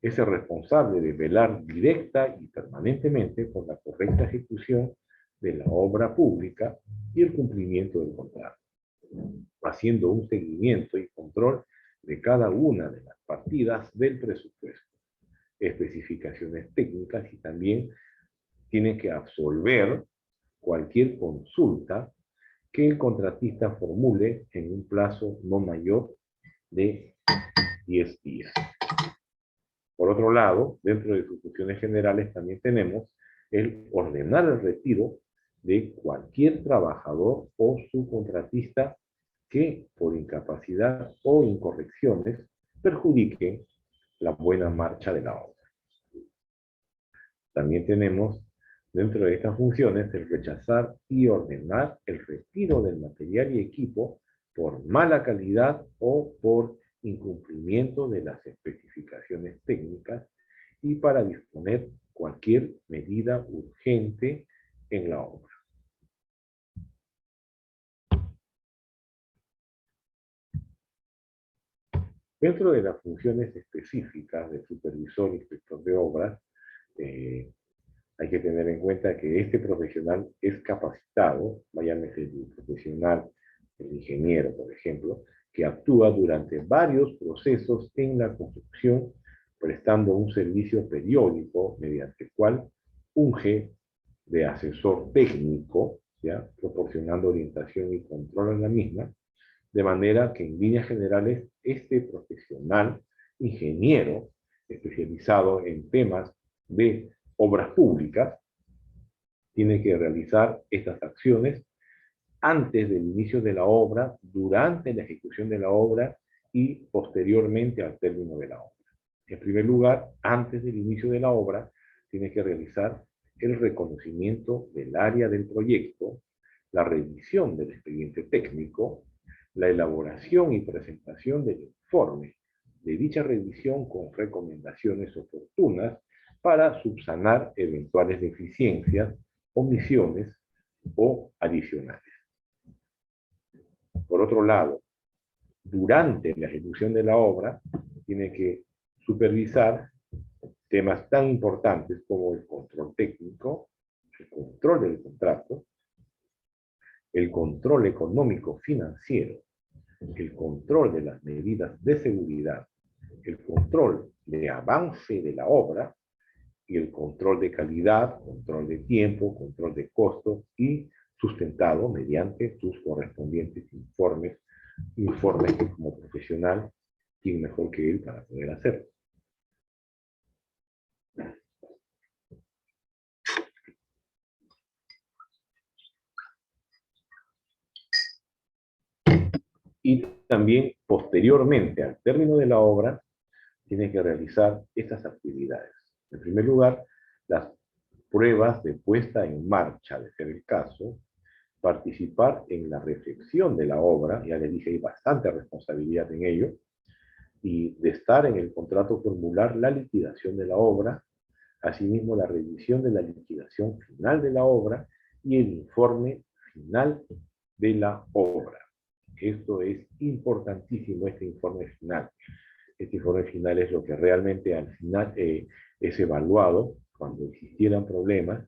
Speaker 2: Es el responsable de velar directa y permanentemente por la correcta ejecución de la obra pública y el cumplimiento del contrato, haciendo un seguimiento y control de cada una de las partidas del presupuesto, especificaciones técnicas, y también tiene que absolver cualquier consulta que el contratista formule en un plazo no mayor de 10 días. Por otro lado, dentro de sus funciones generales también tenemos el ordenar el retiro de cualquier trabajador o subcontratista que por incapacidad o incorrecciones perjudique la buena marcha de la obra. También tenemos dentro de estas funciones el rechazar y ordenar el retiro del material y equipo por mala calidad o por incumplimiento de las especificaciones técnicas, y para disponer cualquier medida urgente en la obra. Dentro de las funciones específicas del supervisor e inspector de obras, hay que tener en cuenta que este profesional es capacitado, váyase el profesional, el ingeniero, por ejemplo, que actúa durante varios procesos en la construcción, prestando un servicio periódico mediante el cual unge de asesor técnico, ¿ya?, proporcionando orientación y control en la misma, de manera que en líneas generales este profesional, ingeniero, especializado en temas de obras públicas, tiene que realizar estas acciones antes del inicio de la obra, durante la ejecución de la obra y posteriormente al término de la obra. En primer lugar, antes del inicio de la obra, tiene que realizar el reconocimiento del área del proyecto, la revisión del expediente técnico, la elaboración y presentación del informe de dicha revisión con recomendaciones oportunas para subsanar eventuales deficiencias, omisiones o adicionales. Por otro lado, durante la ejecución de la obra, tiene que supervisar temas tan importantes como el control técnico, el control del contrato, el control económico financiero, el control de las medidas de seguridad, el control de avance de la obra y el control de calidad, control de tiempo, control de costos, y sustentado mediante sus correspondientes informes que como profesional, ¿quién mejor que él para poder hacerlo? Y también, posteriormente al término de la obra, tiene que realizar estas actividades. En primer lugar, las pruebas de puesta en marcha, de ser el caso, participar en la reflexión de la obra, ya les dije, hay bastante responsabilidad en ello, y de estar en el contrato formular la liquidación de la obra, asimismo la revisión de la liquidación final de la obra y el informe final de la obra. Esto es importantísimo, este informe final. Este informe final es lo que realmente al final es evaluado cuando existieran problemas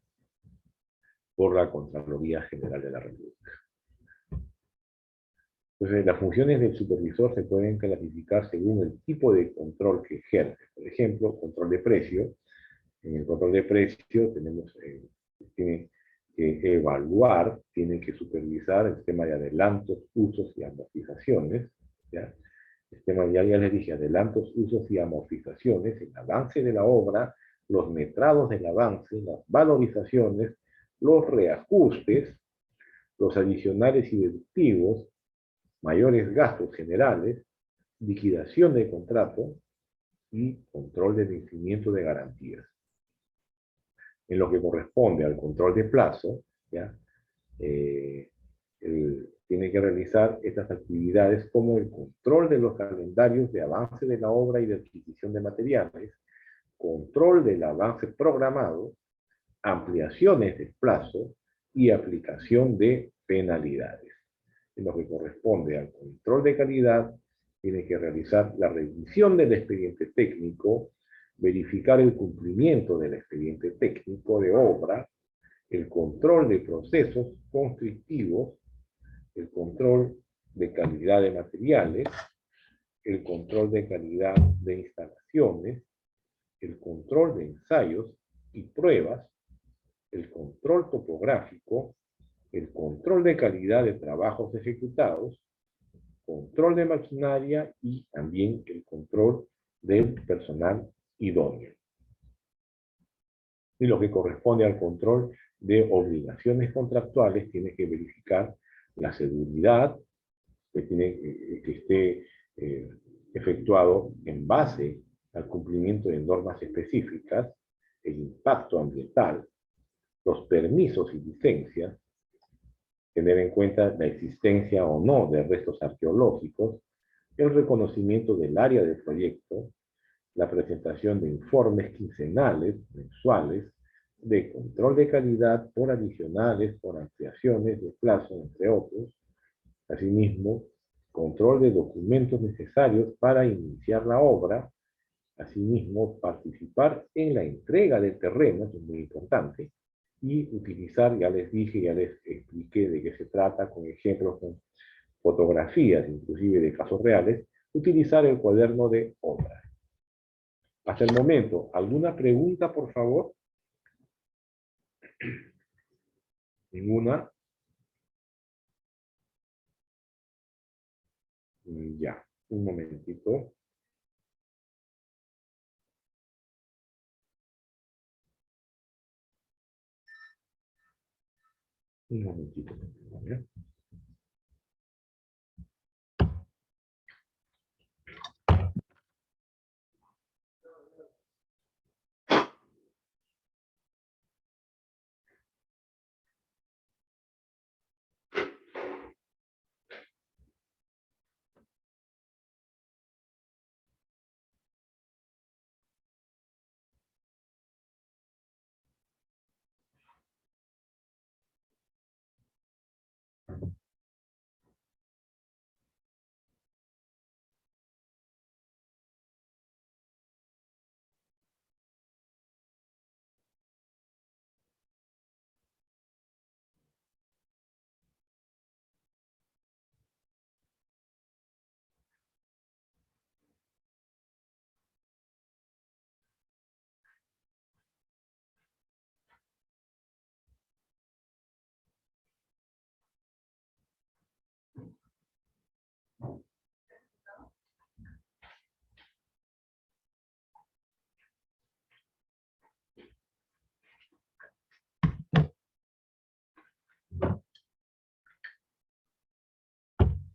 Speaker 2: por la Contraloría General de la República. Entonces, las funciones del supervisor se pueden clasificar según el tipo de control que ejerce. Por ejemplo, control de precio. En el control de precio tenemos, tiene que evaluar, tiene que supervisar el tema de adelantos, usos y amortizaciones, ¿ya? El tema, ya les dije, adelantos, usos y amortizaciones, el avance de la obra, los metrados del avance, las valorizaciones, los reajustes, los adicionales y deductivos, mayores gastos generales, liquidación de contrato y control del vencimiento de garantías. En lo que corresponde al control de plazo, ¿ya? Tiene que realizar estas actividades como el control de los calendarios de avance de la obra y de adquisición de materiales, control del avance programado, ampliaciones del plazo y aplicación de penalidades. En lo que corresponde al control de calidad, tiene que realizar la revisión del expediente técnico, verificar el cumplimiento del expediente técnico de obra, el control de procesos constructivos, el control de calidad de materiales, el control de calidad de instalaciones, el control de ensayos y pruebas, el control topográfico, el control de calidad de trabajos ejecutados, control de maquinaria y también el control del personal idóneo. Y lo que corresponde al control de obligaciones contractuales, tiene que verificar la seguridad que esté efectuado en base al cumplimiento de normas específicas, el impacto ambiental, los permisos y licencias, tener en cuenta la existencia o no de restos arqueológicos, el reconocimiento del área del proyecto, la presentación de informes quincenales, mensuales, de control de calidad por adicionales, por ampliaciones de plazo, entre otros. Asimismo, control de documentos necesarios para iniciar la obra. Asimismo, participar en la entrega del terreno, que es muy importante, y utilizar, ya les dije, ya les expliqué de qué se trata, con ejemplos, con fotografías, inclusive de casos reales, utilizar el cuaderno de obra. Hasta el momento, ¿alguna pregunta, por favor? ¿Ninguna? Ya, un momentito. Un momentito. ¿Ya?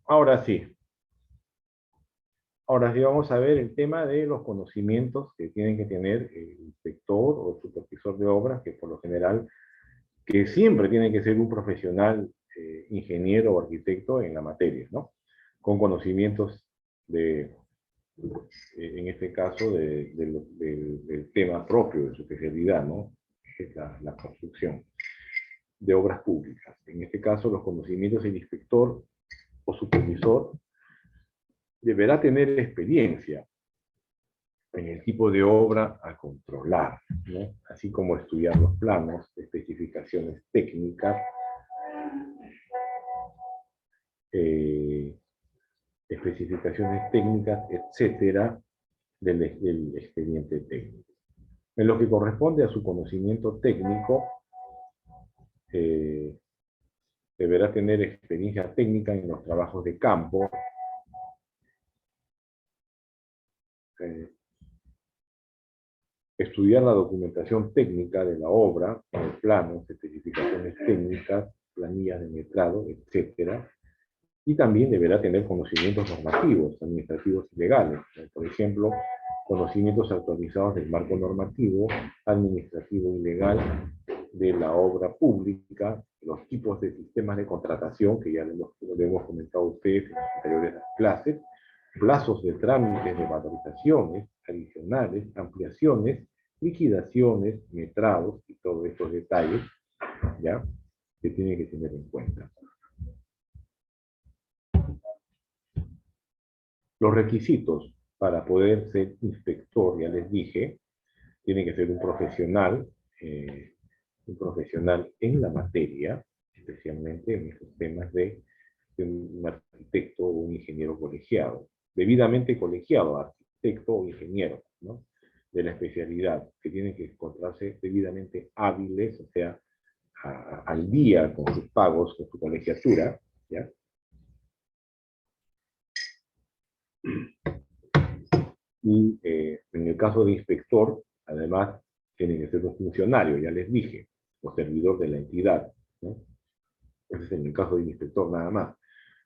Speaker 2: Ahora sí. Ahora sí vamos a ver el tema de los conocimientos que tienen que tener el inspector o el supervisor de obras, que por lo general, que siempre tiene que ser un profesional, ingeniero o arquitecto en la materia, ¿no? Con conocimientos de, en este caso, del tema propio de su especialidad, ¿no? Que es la construcción de obras públicas. En este caso, los conocimientos del inspector o supervisor deberá tener experiencia en el tipo de obra a controlar, ¿no? Así como estudiar los planos, especificaciones técnicas, etcétera, del expediente técnico. En lo que corresponde a su conocimiento técnico, deberá tener experiencia técnica en los trabajos de campo, estudiar la documentación técnica de la obra, planos, especificaciones técnicas, planillas de metrado, etcétera. Y también deberá tener conocimientos normativos, administrativos y legales. Por ejemplo, conocimientos actualizados del marco normativo, administrativo y legal de la obra pública, los tipos de sistemas de contratación, que ya le hemos comentado a ustedes en las anteriores clases, plazos de trámites de valorizaciones adicionales, ampliaciones, liquidaciones, metrados y todos estos detalles, ¿ya?, que tiene que tener en cuenta. Los requisitos para poder ser inspector, ya les dije, tiene que ser un profesional en la materia, especialmente en estos temas de un arquitecto o un ingeniero colegiado, debidamente colegiado, arquitecto o ingeniero, ¿no?, de la especialidad, que tienen que encontrarse debidamente hábiles, o sea, al día con sus pagos, con su colegiatura, ¿ya? Y en el caso de inspector, además, tiene que ser un funcionario, ya les dije, o servidor de la entidad, ¿no? Ese es en el caso de inspector nada más.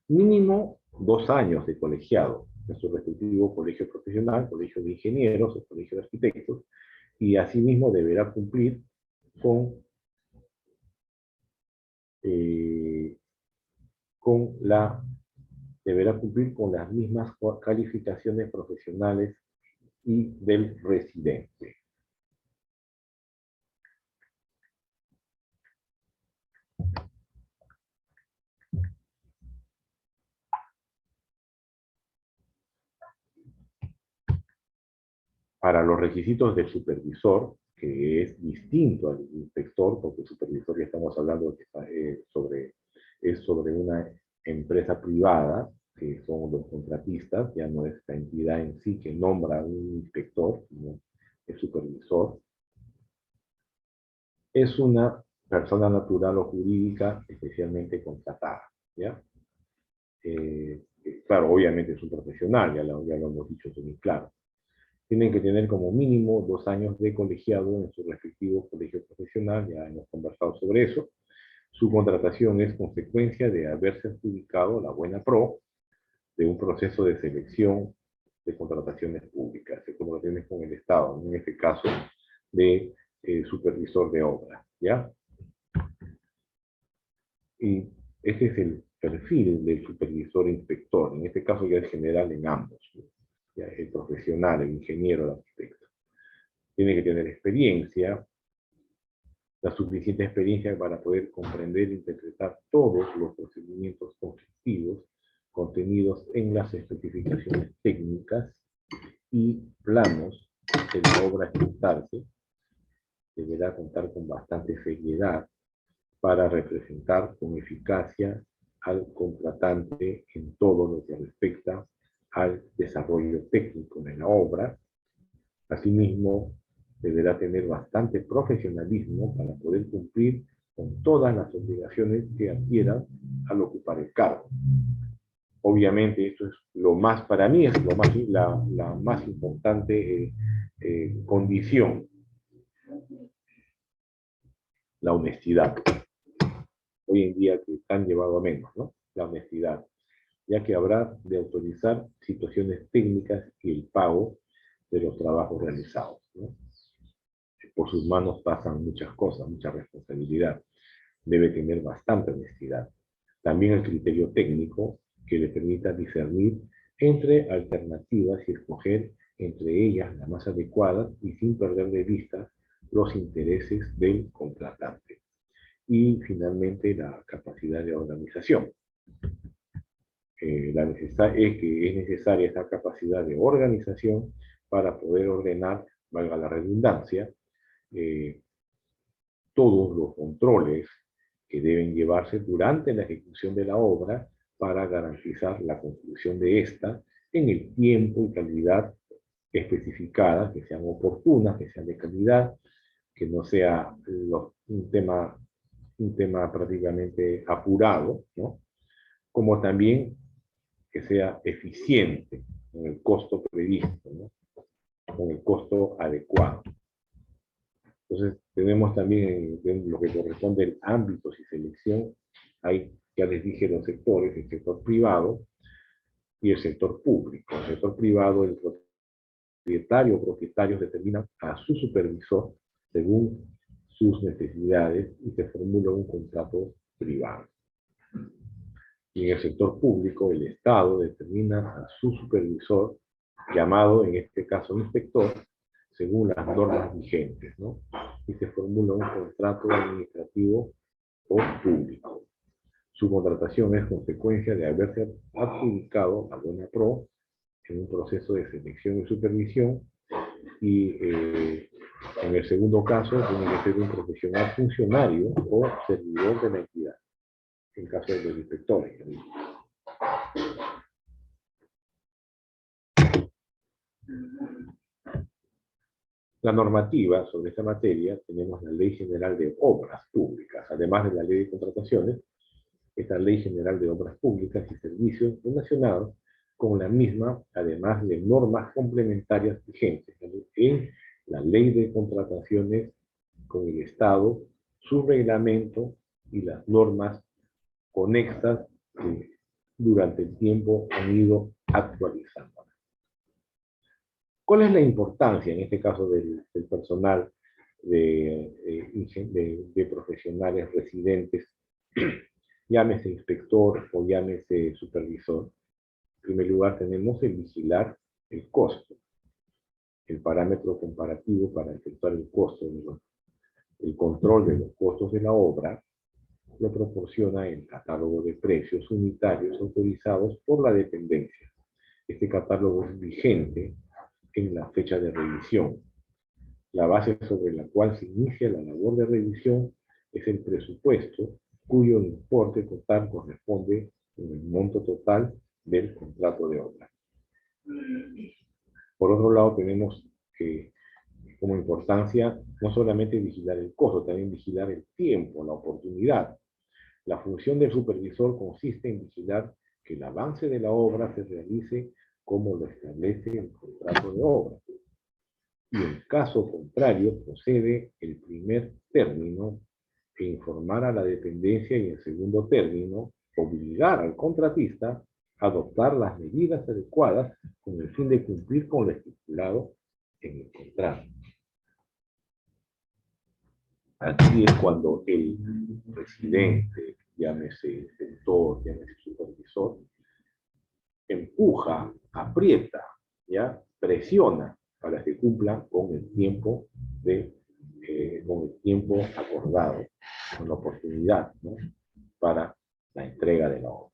Speaker 2: Mínimo 2 años de colegiado en su respectivo colegio profesional, colegio de ingenieros o colegio de arquitectos, y asimismo deberá cumplir con, deberá cumplir con las mismas calificaciones profesionales y del residente. Para los requisitos del supervisor, que es distinto al inspector, porque el supervisor ya estamos hablando es sobre una empresa privada, que son los contratistas, ya no es la entidad en sí que nombra a un inspector, sino el supervisor. Es una persona natural o jurídica especialmente contratada, ¿ya? Claro, obviamente es un profesional, ya lo hemos dicho, eso muy claro. Tienen que tener como mínimo 2 años de colegiado en su respectivo colegio profesional, ya hemos conversado sobre eso. Su contratación es consecuencia de haberse adjudicado la buena pro de un proceso de selección de contrataciones públicas, de contrataciones con el Estado, en este caso de supervisor de obra, ¿ya? Y ese es el perfil del supervisor inspector, en este caso ya es general en ambos, ¿no? Ya, el profesional, el ingeniero, el arquitecto. Tiene que tener experiencia, la suficiente experiencia para poder comprender e interpretar todos los procedimientos constructivos contenidos en las especificaciones técnicas y planos de la obra a ejecutarse. Deberá contar con bastante seriedad para representar con eficacia al contratante en todo lo que respecta al desarrollo técnico de la obra. Asimismo, deberá tener bastante profesionalismo para poder cumplir con todas las obligaciones que adquiera al ocupar el cargo. Obviamente, esto es lo más, para mí, es la más importante condición, la honestidad. Hoy en día que están llevado a menos, ¿no? La honestidad, ya que habrá de autorizar situaciones técnicas y el pago de los trabajos realizados, ¿no? Por sus manos pasan muchas cosas, mucha responsabilidad. Debe tener bastante honestidad. También el criterio técnico que le permita discernir entre alternativas y escoger entre ellas la más adecuada y sin perder de vista los intereses del contratante. Y finalmente la capacidad de organización. Es que es necesaria esta capacidad de organización para poder ordenar, valga la redundancia, todos los controles que deben llevarse durante la ejecución de la obra para garantizar la conclusión de esta en el tiempo y calidad especificadas, que sean oportunas, que sean de calidad, que no sea un tema prácticamente apurado, ¿no? Como también que sea eficiente con el costo previsto, ¿no? Con el costo adecuado. Entonces, tenemos también en lo que corresponde al ámbitos y selección, hay, ya les dije, los sectores, el sector privado y el sector público. El sector privado, el propietario o propietarios determinan a su supervisor según sus necesidades y se formula un contrato privado. Y en el sector público, el Estado determina a su supervisor, llamado en este caso inspector, según las normas vigentes, ¿no? Y se formula un contrato administrativo o público. Su contratación es consecuencia de haberse adjudicado a buena pro en un proceso de selección y supervisión, y en el segundo caso tiene que ser un profesional funcionario o servidor de la entidad, en caso de los inspectores. La normativa sobre esta materia, tenemos la Ley General de Obras Públicas, además de la Ley de Contrataciones, esta Ley General de Obras Públicas y Servicios relacionados con la misma, además de normas complementarias vigentes en la Ley de Contrataciones con el Estado, su reglamento y las normas conexas que durante el tiempo han ido actualizando. ¿Cuál es la importancia, en este caso, del personal de profesionales residentes, llámese inspector o llámese supervisor? En primer lugar, tenemos el vigilar el costo, el parámetro comparativo para efectuar el costo, el control de los costos de la obra, lo proporciona el catálogo de precios unitarios autorizados por la dependencia. Este catálogo es vigente en la fecha de revisión. La base sobre la cual se inicia la labor de revisión es el presupuesto, cuyo importe total corresponde con el monto total del contrato de obra. Por otro lado, tenemos que, como importancia, no solamente vigilar el costo, también vigilar el tiempo, la oportunidad. La función del supervisor consiste en vigilar que el avance de la obra se realice como lo establece el contrato de obra. Y en caso contrario, procede el primer término e informar a la dependencia, y en segundo término, obligar al contratista a adoptar las medidas adecuadas con el fin de cumplir con lo estipulado en el contrato. Aquí es cuando el presidente, llámese sector, llámese supervisor, empuja, aprieta, ¿ya? Presiona para que cumplan con el tiempo acordado, con la oportunidad, ¿no? Para la entrega de la obra.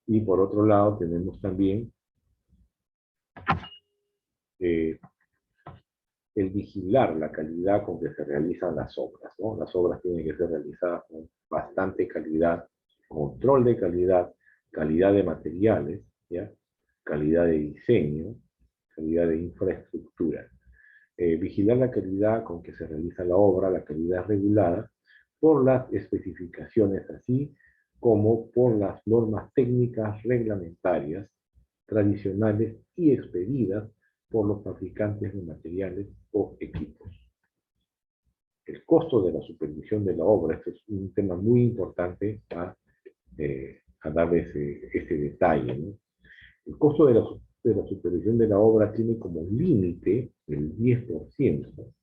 Speaker 2: Y por otro lado tenemos también el vigilar la calidad con que se realizan las obras, ¿no? Las obras tienen que ser realizadas con bastante calidad, control de calidad, calidad de materiales, ¿ya? Calidad de diseño, calidad de infraestructura. Vigilar la calidad con que se realiza la obra, la calidad regulada, por las especificaciones, así como por las normas técnicas reglamentarias, tradicionales y expedidas por los fabricantes de materiales o equipos. El costo de la supervisión de la obra, este es un tema muy importante a darles ese detalle, ¿no? El costo de la supervisión de la obra tiene como límite el 10%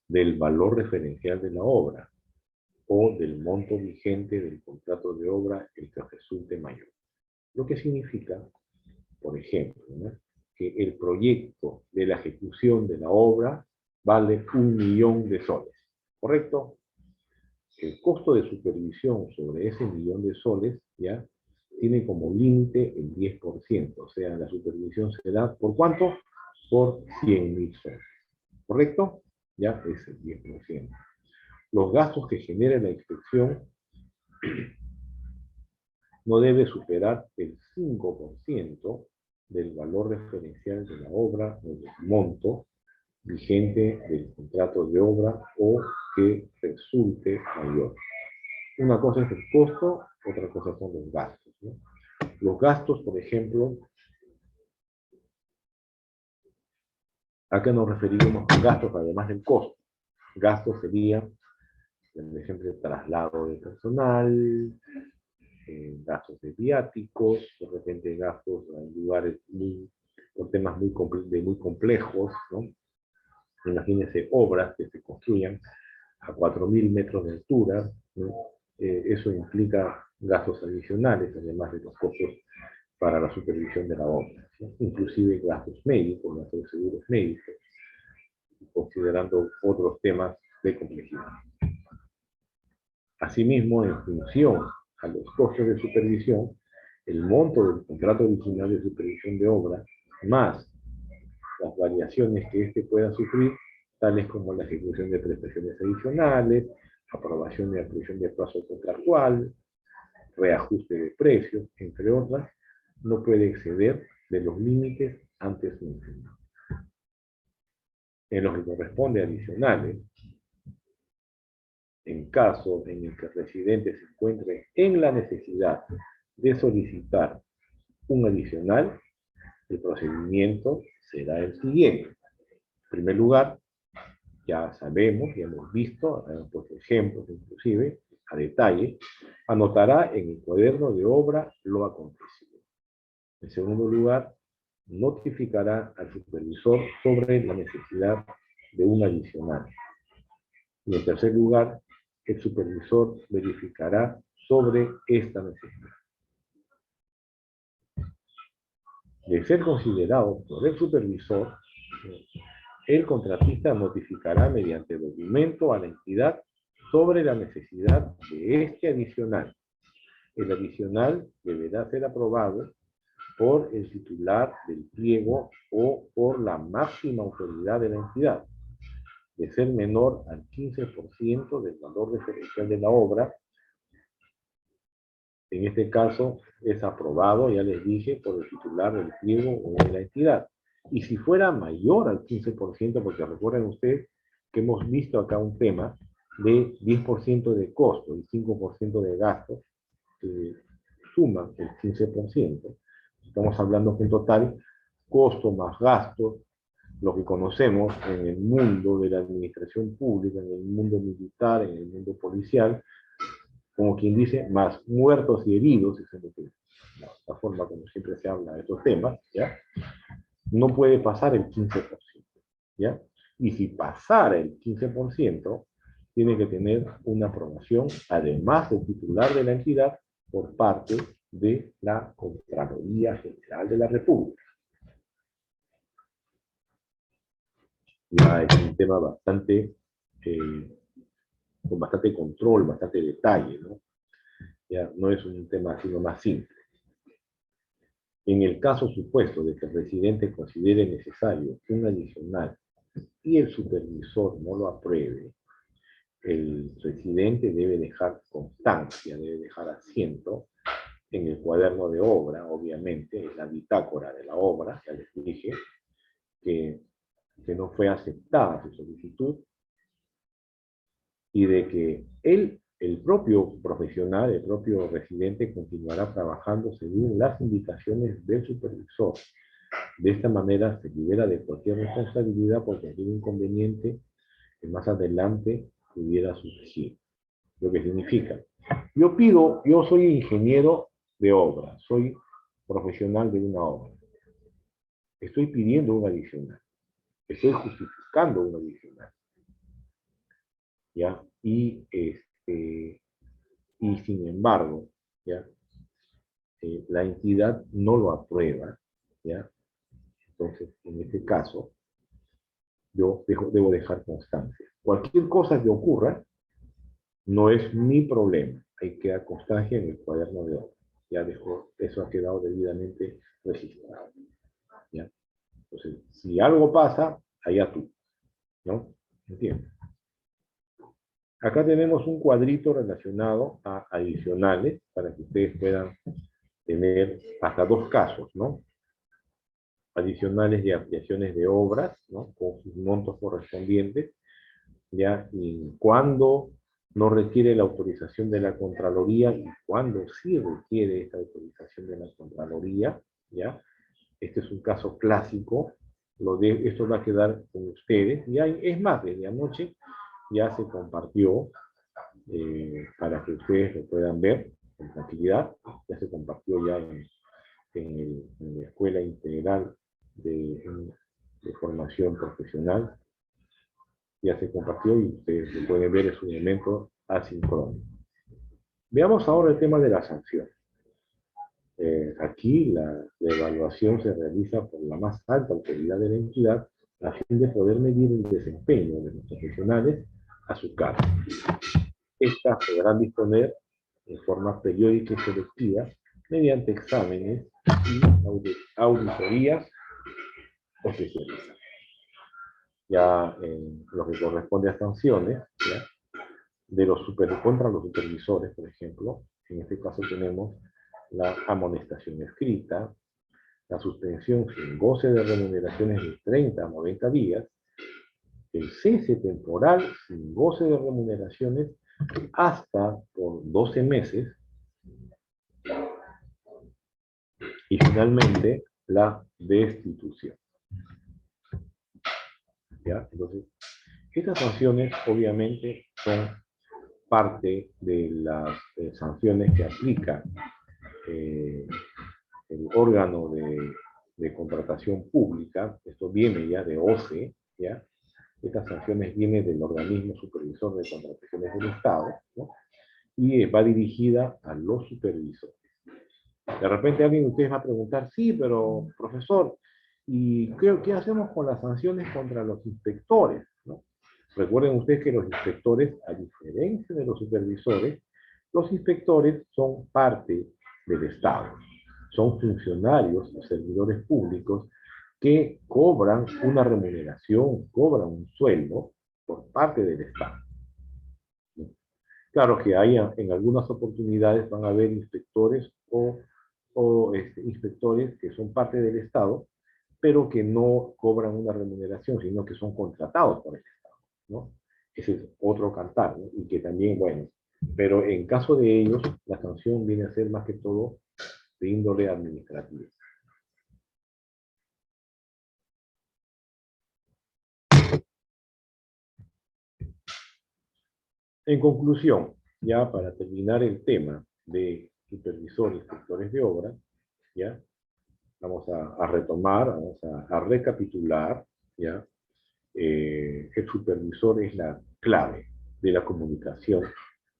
Speaker 2: del valor referencial de la obra o del monto vigente del contrato de obra el que resulte mayor. Lo que significa, por ejemplo, ¿no?, que el proyecto de la ejecución de la obra vale 1.000.000 de soles, ¿correcto? El costo de supervisión sobre ese 1.000.000 de soles, ¿ya?, tiene como límite el 10%, o sea, la supervisión se da, ¿por cuánto? Por 100.000 soles, ¿correcto? Ya es el 10%. Los gastos que genera la inspección no debe superar el 5% del valor referencial de la obra o del monto vigente del contrato de obra o que resulte mayor. Una cosa es el costo, otra cosa son los gastos, ¿no? Los gastos, por ejemplo, ¿a qué nos referimos con gastos además del costo? Gastos serían, por ejemplo, traslado de personal, gastos de viáticos, de repente gastos en lugares con temas muy complejos, ¿no? Imagínense obras que se construyan a 4.000 metros de altura, ¿no? Eso implica gastos adicionales, además de los costos para la supervisión de la obra, ¿sí? Inclusive gastos médicos, gastos de seguros médicos, considerando otros temas de complejidad. Asimismo, en función a los costos de supervisión, el monto del contrato original de supervisión de obra, más las variaciones que éste pueda sufrir, tales como la ejecución de prestaciones adicionales, aprobación de ampliación de plazo contractual, reajuste de precios, entre otras, no puede exceder de los límites antes mencionados. En lo que corresponde a adicionales, en caso en el que el residente se encuentre en la necesidad de solicitar un adicional, el procedimiento será el siguiente. En primer lugar, ya sabemos, ya hemos visto, pues ejemplos inclusive, a detalle, anotará en el cuaderno de obra lo acontecido. En segundo lugar, notificará al supervisor sobre la necesidad de un adicional. Y en tercer lugar, el supervisor verificará sobre esta necesidad. De ser considerado por el supervisor, el contratista notificará mediante documento a la entidad sobre la necesidad de este adicional. El adicional deberá ser aprobado por el titular del pliego o por la máxima autoridad de la entidad, de ser menor al 15% del valor referencial de la obra. En este caso es aprobado, ya les dije, por el titular del pliego o de la entidad. Y si fuera mayor al 15%, porque recuerden ustedes que hemos visto acá un tema de 10% de costo y 5% de gastos, que suman el 15%. Estamos hablando que en total, costo más gastos, lo que conocemos en el mundo de la administración pública, en el mundo militar, en el mundo policial, como quien dice, más muertos y heridos, esa es la forma como siempre se habla de estos temas, ¿ya? No puede pasar el 15%, ¿ya? Y si pasara el 15%, tiene que tener una aprobación, además del titular de la entidad, por parte de la Contraloría General de la República. Ya es un tema bastante, con bastante control, bastante detalle, ¿no? Ya no es un tema así más simple. En el caso supuesto de que el residente considere necesario un adicional y el supervisor no lo apruebe, el residente debe dejar constancia, debe dejar asiento en el cuaderno de obra, obviamente, en la bitácora de la obra, ya les dije, que no fue aceptada su solicitud, y de que el propio profesional, el propio residente, continuará trabajando según las indicaciones del supervisor. De esta manera se libera de cualquier responsabilidad por cualquier inconveniente que más adelante pudiera surgir. Lo que significa, yo soy ingeniero de obra, soy profesional de una obra. Estoy pidiendo un adicional. Estoy justificando un adicional. ¿Ya? Y sin embargo, ¿ya? La entidad no lo aprueba, ¿ya? Entonces, en este caso, yo debo dejar constancia. Cualquier cosa que ocurra no es mi problema. Hay que dar constancia en el cuaderno de obra. Ya eso ha quedado debidamente registrado, ¿ya? Entonces, si algo pasa, allá tú, ¿no? ¿Entiendes? Acá tenemos un cuadrito relacionado a adicionales para que ustedes puedan tener hasta dos casos, ¿no? Adicionales de ampliaciones de obras, ¿no? Con sus montos correspondientes, ¿ya? Y cuando no requiere la autorización de la Contraloría y cuando sí requiere esta autorización de la Contraloría, ¿ya? Este es un caso clásico, esto va a quedar con ustedes, y es más, desde anoche ya se compartió para que ustedes lo puedan ver con tranquilidad. Ya se compartió ya en la Escuela Integral de Formación Profesional. Ya se compartió y ustedes lo pueden ver, es un elemento asincrónico. Veamos ahora el tema de la sanción. Aquí la evaluación se realiza por la más alta autoridad de la entidad a fin de poder medir el desempeño de los profesionales a su cargo. Estas podrán disponer de forma periódica y selectiva mediante exámenes y auditorías especializadas. Ya en lo que corresponde a sanciones, ¿ya? Contra los supervisores, por ejemplo, en este caso tenemos la amonestación escrita, la suspensión sin goce de remuneraciones de 30 a 90 días, el cese temporal sin goce de remuneraciones hasta por 12 meses, y finalmente la destitución. ¿Ya? Entonces, estas sanciones obviamente son parte de las sanciones que aplica el órgano de contratación pública. Esto viene ya de OCE, ¿ya? Estas sanciones vienen del organismo supervisor de contrataciones del Estado, ¿no? Y va dirigida a los supervisores. De repente alguien de ustedes va a preguntar, sí, pero profesor, ¿y qué hacemos con las sanciones contra los inspectores, ¿no? Recuerden ustedes que los inspectores, a diferencia de los supervisores, los inspectores son parte del Estado. Son funcionarios o servidores públicos que cobran una remuneración, cobran un sueldo por parte del Estado. Claro que hay en algunas oportunidades van a haber inspectores o inspectores que son parte del Estado, pero que no cobran una remuneración, sino que son contratados por el Estado, ¿no? Ese es otro cantar, ¿no? Y que también, bueno, pero en caso de ellos, la sanción viene a ser más que todo de índole administrativa. En conclusión, ya para terminar el tema de supervisores y inspectores de obra, ya vamos a retomar, vamos a recapitular, ya. El supervisor es la clave de la comunicación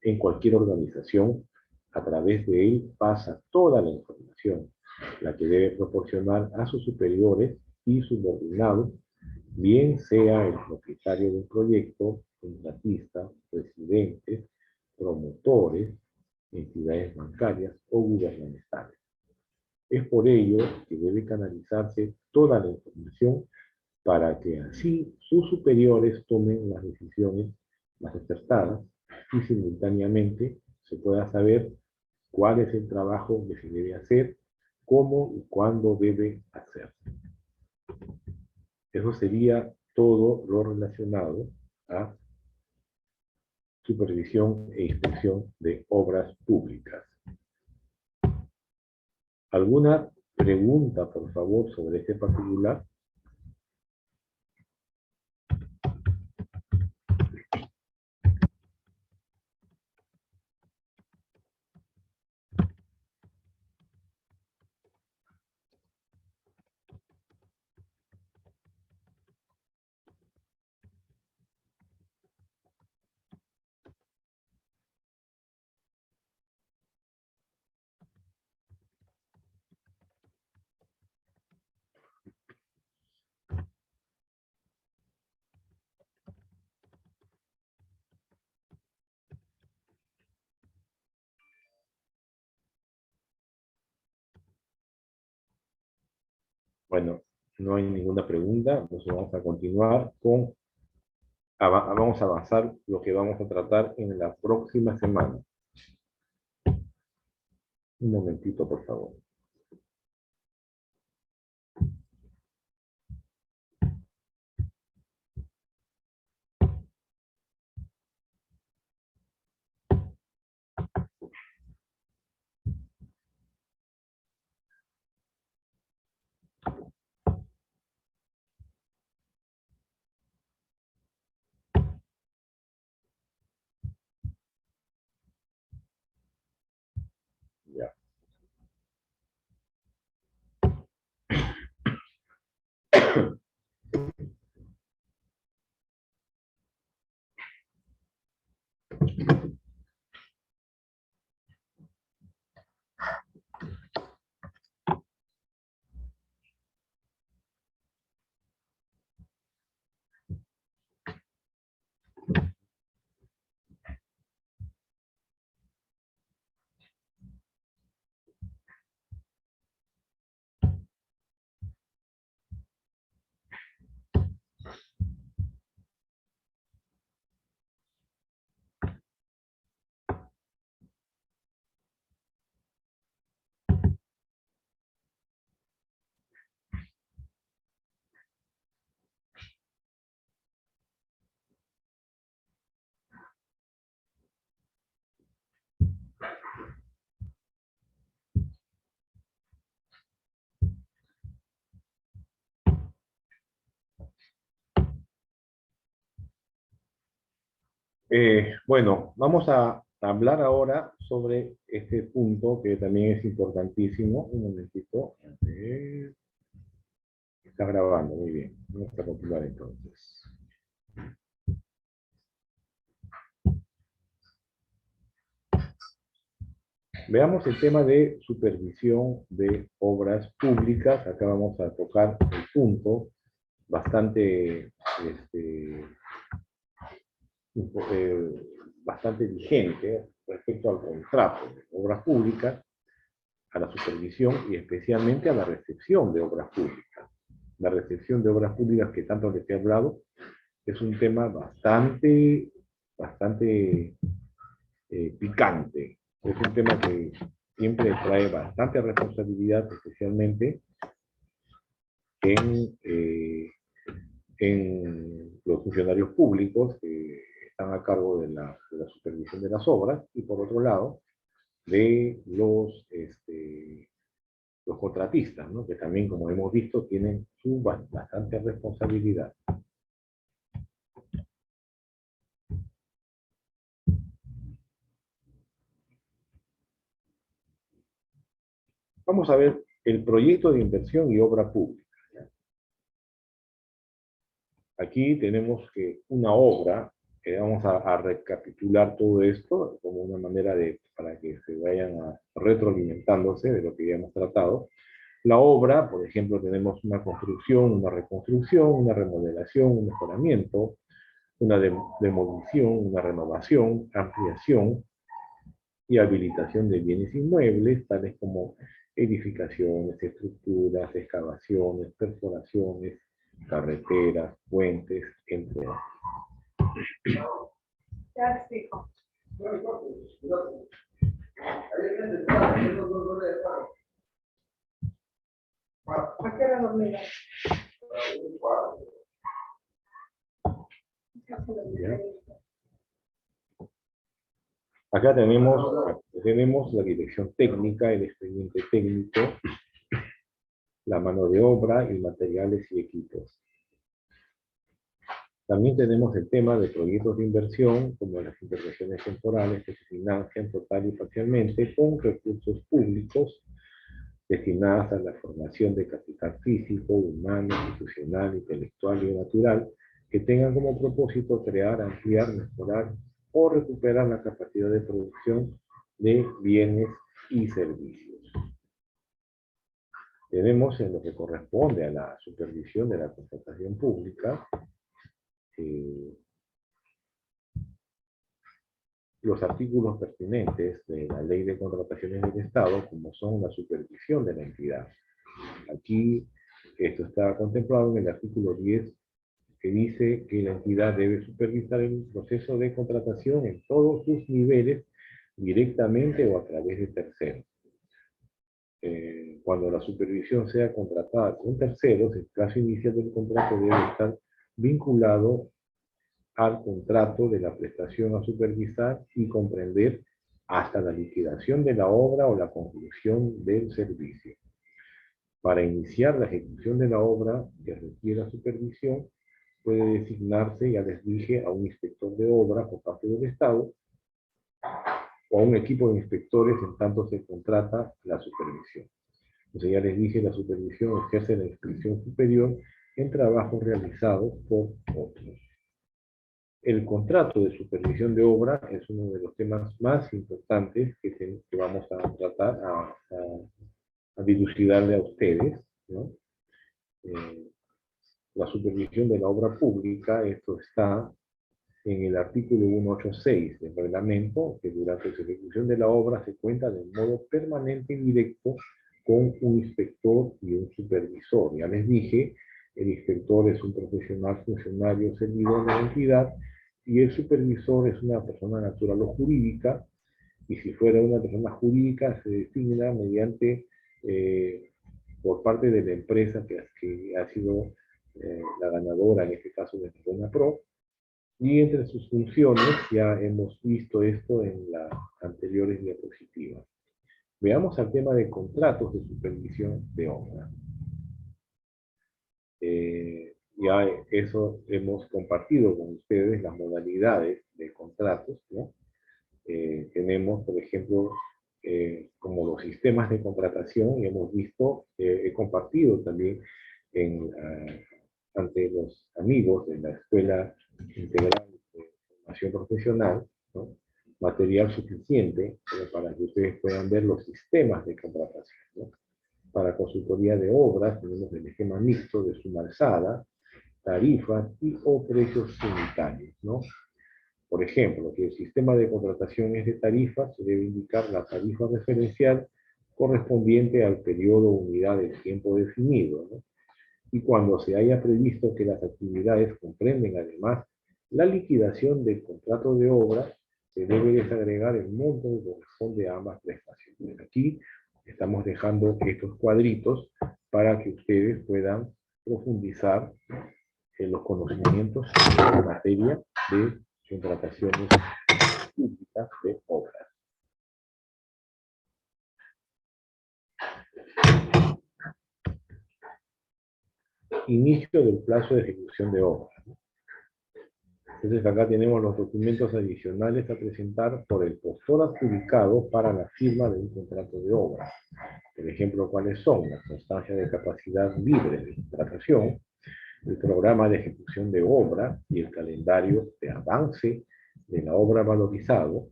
Speaker 2: en cualquier organización. A través de él pasa toda la información, la que debe proporcionar a sus superiores y subordinados, bien sea el propietario del proyecto, contratista, presidentes, promotores, entidades bancarias o gubernamentales. Es por ello que debe canalizarse toda la información para que así sus superiores tomen las decisiones más acertadas y simultáneamente se pueda saber cuál es el trabajo que se debe hacer, cómo y cuándo debe hacerse. Eso sería todo lo relacionado a supervisión e inspección de obras públicas. ¿Alguna pregunta, por favor, sobre este particular? Bueno, no hay ninguna pregunta, entonces vamos a continuar con, vamos a avanzar lo que vamos a tratar en la próxima semana. Un momentito, por favor. Bueno, vamos a hablar ahora sobre este punto que también es importantísimo. Un momentito. A ver. Está grabando, muy bien. Vamos a continuar entonces. Veamos el tema de supervisión de obras públicas. Acá vamos a tocar el punto bastante, bastante vigente respecto al contrato de obras públicas, a la supervisión y especialmente a la recepción de obras públicas. La recepción de obras públicas que tanto les he hablado es un tema bastante picante. Es un tema que siempre trae bastante responsabilidad, especialmente en los funcionarios públicos que están a cargo de la supervisión de las obras, y por otro lado, de los contratistas, ¿no? Que también, como hemos visto, tienen su bastante responsabilidad. Vamos a ver el proyecto de inversión y obra pública. Aquí tenemos que una obra, que vamos a recapitular todo esto como una manera para que se vayan retroalimentándose de lo que ya hemos tratado. La obra, por ejemplo, tenemos una construcción, una reconstrucción, una remodelación, un mejoramiento, una demolición, una renovación, ampliación y habilitación de bienes inmuebles, tales como edificaciones, estructuras, excavaciones, perforaciones, carreteras, puentes, entre otros. ¿Ya? Acá tenemos la dirección técnica, el expediente técnico, la mano de obra y materiales y equipos. También tenemos el tema de proyectos de inversión, como las intervenciones temporales que se financian total y parcialmente con recursos públicos destinadas a la formación de capital físico, humano, institucional, intelectual y natural, que tengan como propósito crear, ampliar, mejorar o recuperar la capacidad de producción de bienes y servicios. Tenemos en lo que corresponde a la supervisión de la contratación pública, los artículos pertinentes de la Ley de Contrataciones del Estado, como son la supervisión de la entidad. Aquí esto está contemplado en el artículo 10, que dice que la entidad debe supervisar el proceso de contratación en todos sus niveles, directamente o a través de terceros. Cuando la supervisión sea contratada con terceros, el plazo inicial del contrato debe estar vinculado al contrato de la prestación a supervisar y comprender hasta la liquidación de la obra o la conclusión del servicio. Para iniciar la ejecución de la obra que requiera supervisión, puede designarse, ya les dije, a un inspector de obra por parte del Estado o a un equipo de inspectores en tanto se contrata la supervisión. Entonces ya les dije, la supervisión ejerce la inspección superior en trabajos realizados por otros. El contrato de supervisión de obra es uno de los temas más importantes que vamos a tratar, a dilucidarle a ustedes, ¿no? La supervisión de la obra pública, esto está en el artículo 186 del reglamento, que durante su ejecución de la obra se cuenta de modo permanente y directo con un inspector y un supervisor. Ya les dije, el inspector es un profesional, funcionario, servidor de la entidad, y el supervisor es una persona natural o jurídica, y si fuera una persona jurídica se designa mediante, por parte de la empresa que ha sido la ganadora, en este caso de Pro, y entre sus funciones, ya hemos visto esto en las anteriores diapositivas. Veamos el tema de contratos de supervisión de obra. Ya eso hemos compartido con ustedes las modalidades de contratos, ¿no? Tenemos, por ejemplo, como los sistemas de contratación, y hemos visto, he compartido también ante los amigos de la Escuela Integral de Formación Profesional, ¿no? Material suficiente para que ustedes puedan ver los sistemas de contratación, ¿no? Para consultoría de obras tenemos el esquema mixto de suma alzada, tarifas y o precios unitarios, ¿no? Por ejemplo, que el sistema de contratación es de tarifas, se debe indicar la tarifa referencial correspondiente al periodo o unidad de tiempo definido, ¿no? Y cuando se haya previsto que las actividades comprenden además la liquidación del contrato de obra, se debe desagregar el monto que corresponde a ambas prestaciones. Aquí estamos dejando estos cuadritos para que ustedes puedan profundizar en los conocimientos en materia de contrataciones públicas de obras. Inicio del plazo de ejecución de obras. Entonces acá tenemos los documentos adicionales a presentar por el postor adjudicado para la firma de un contrato de obra. Por ejemplo, ¿cuáles son? La constancia de capacidad libre de contratación, el programa de ejecución de obra y el calendario de avance de la obra valorizado,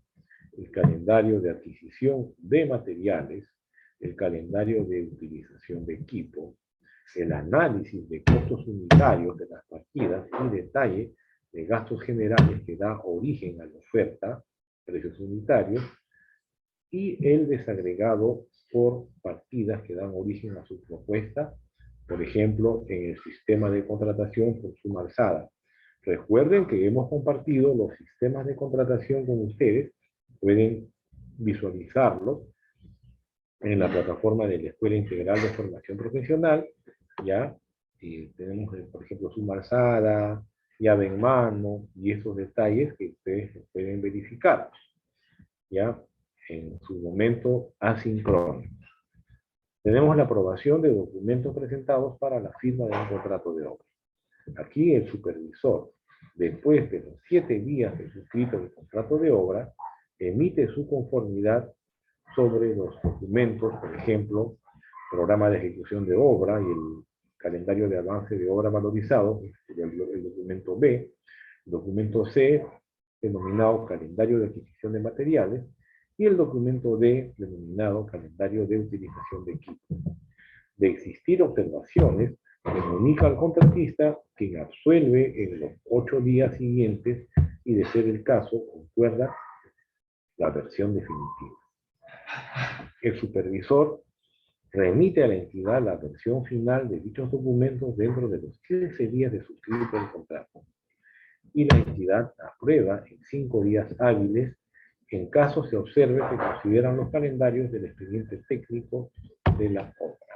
Speaker 2: el calendario de adquisición de materiales, el calendario de utilización de equipo, el análisis de costos unitarios de las partidas y detalle de gastos generales que da origen a la oferta, precios unitarios, y el desagregado por partidas que dan origen a su propuesta, por ejemplo, en el sistema de contratación por suma alzada. Recuerden que hemos compartido los sistemas de contratación con ustedes, pueden visualizarlos en la plataforma de la Escuela Integral de Formación Profesional, ¿ya? Y tenemos, por ejemplo, suma alzada, llave en mano, y esos detalles que ustedes pueden verificar, ¿ya? En su momento asíncrono. Tenemos la aprobación de documentos presentados para la firma de un contrato de obra. Aquí el supervisor, después de los 7 días de suscrito del contrato de obra, emite su conformidad sobre los documentos, por ejemplo, programa de ejecución de obra y el calendario de avance de obra valorizado, el documento B, el documento C, denominado calendario de adquisición de materiales, y el documento D, denominado calendario de utilización de equipo. De existir observaciones, comunica al contratista, quien absuelve en los 8 días siguientes y, de ser el caso, concuerda la versión definitiva. El supervisor remite a la entidad la versión final de dichos documentos dentro de los 15 días de suscrito el contrato, y la entidad aprueba en 5 días hábiles en caso se observe que consideran los calendarios del expediente técnico de la obra.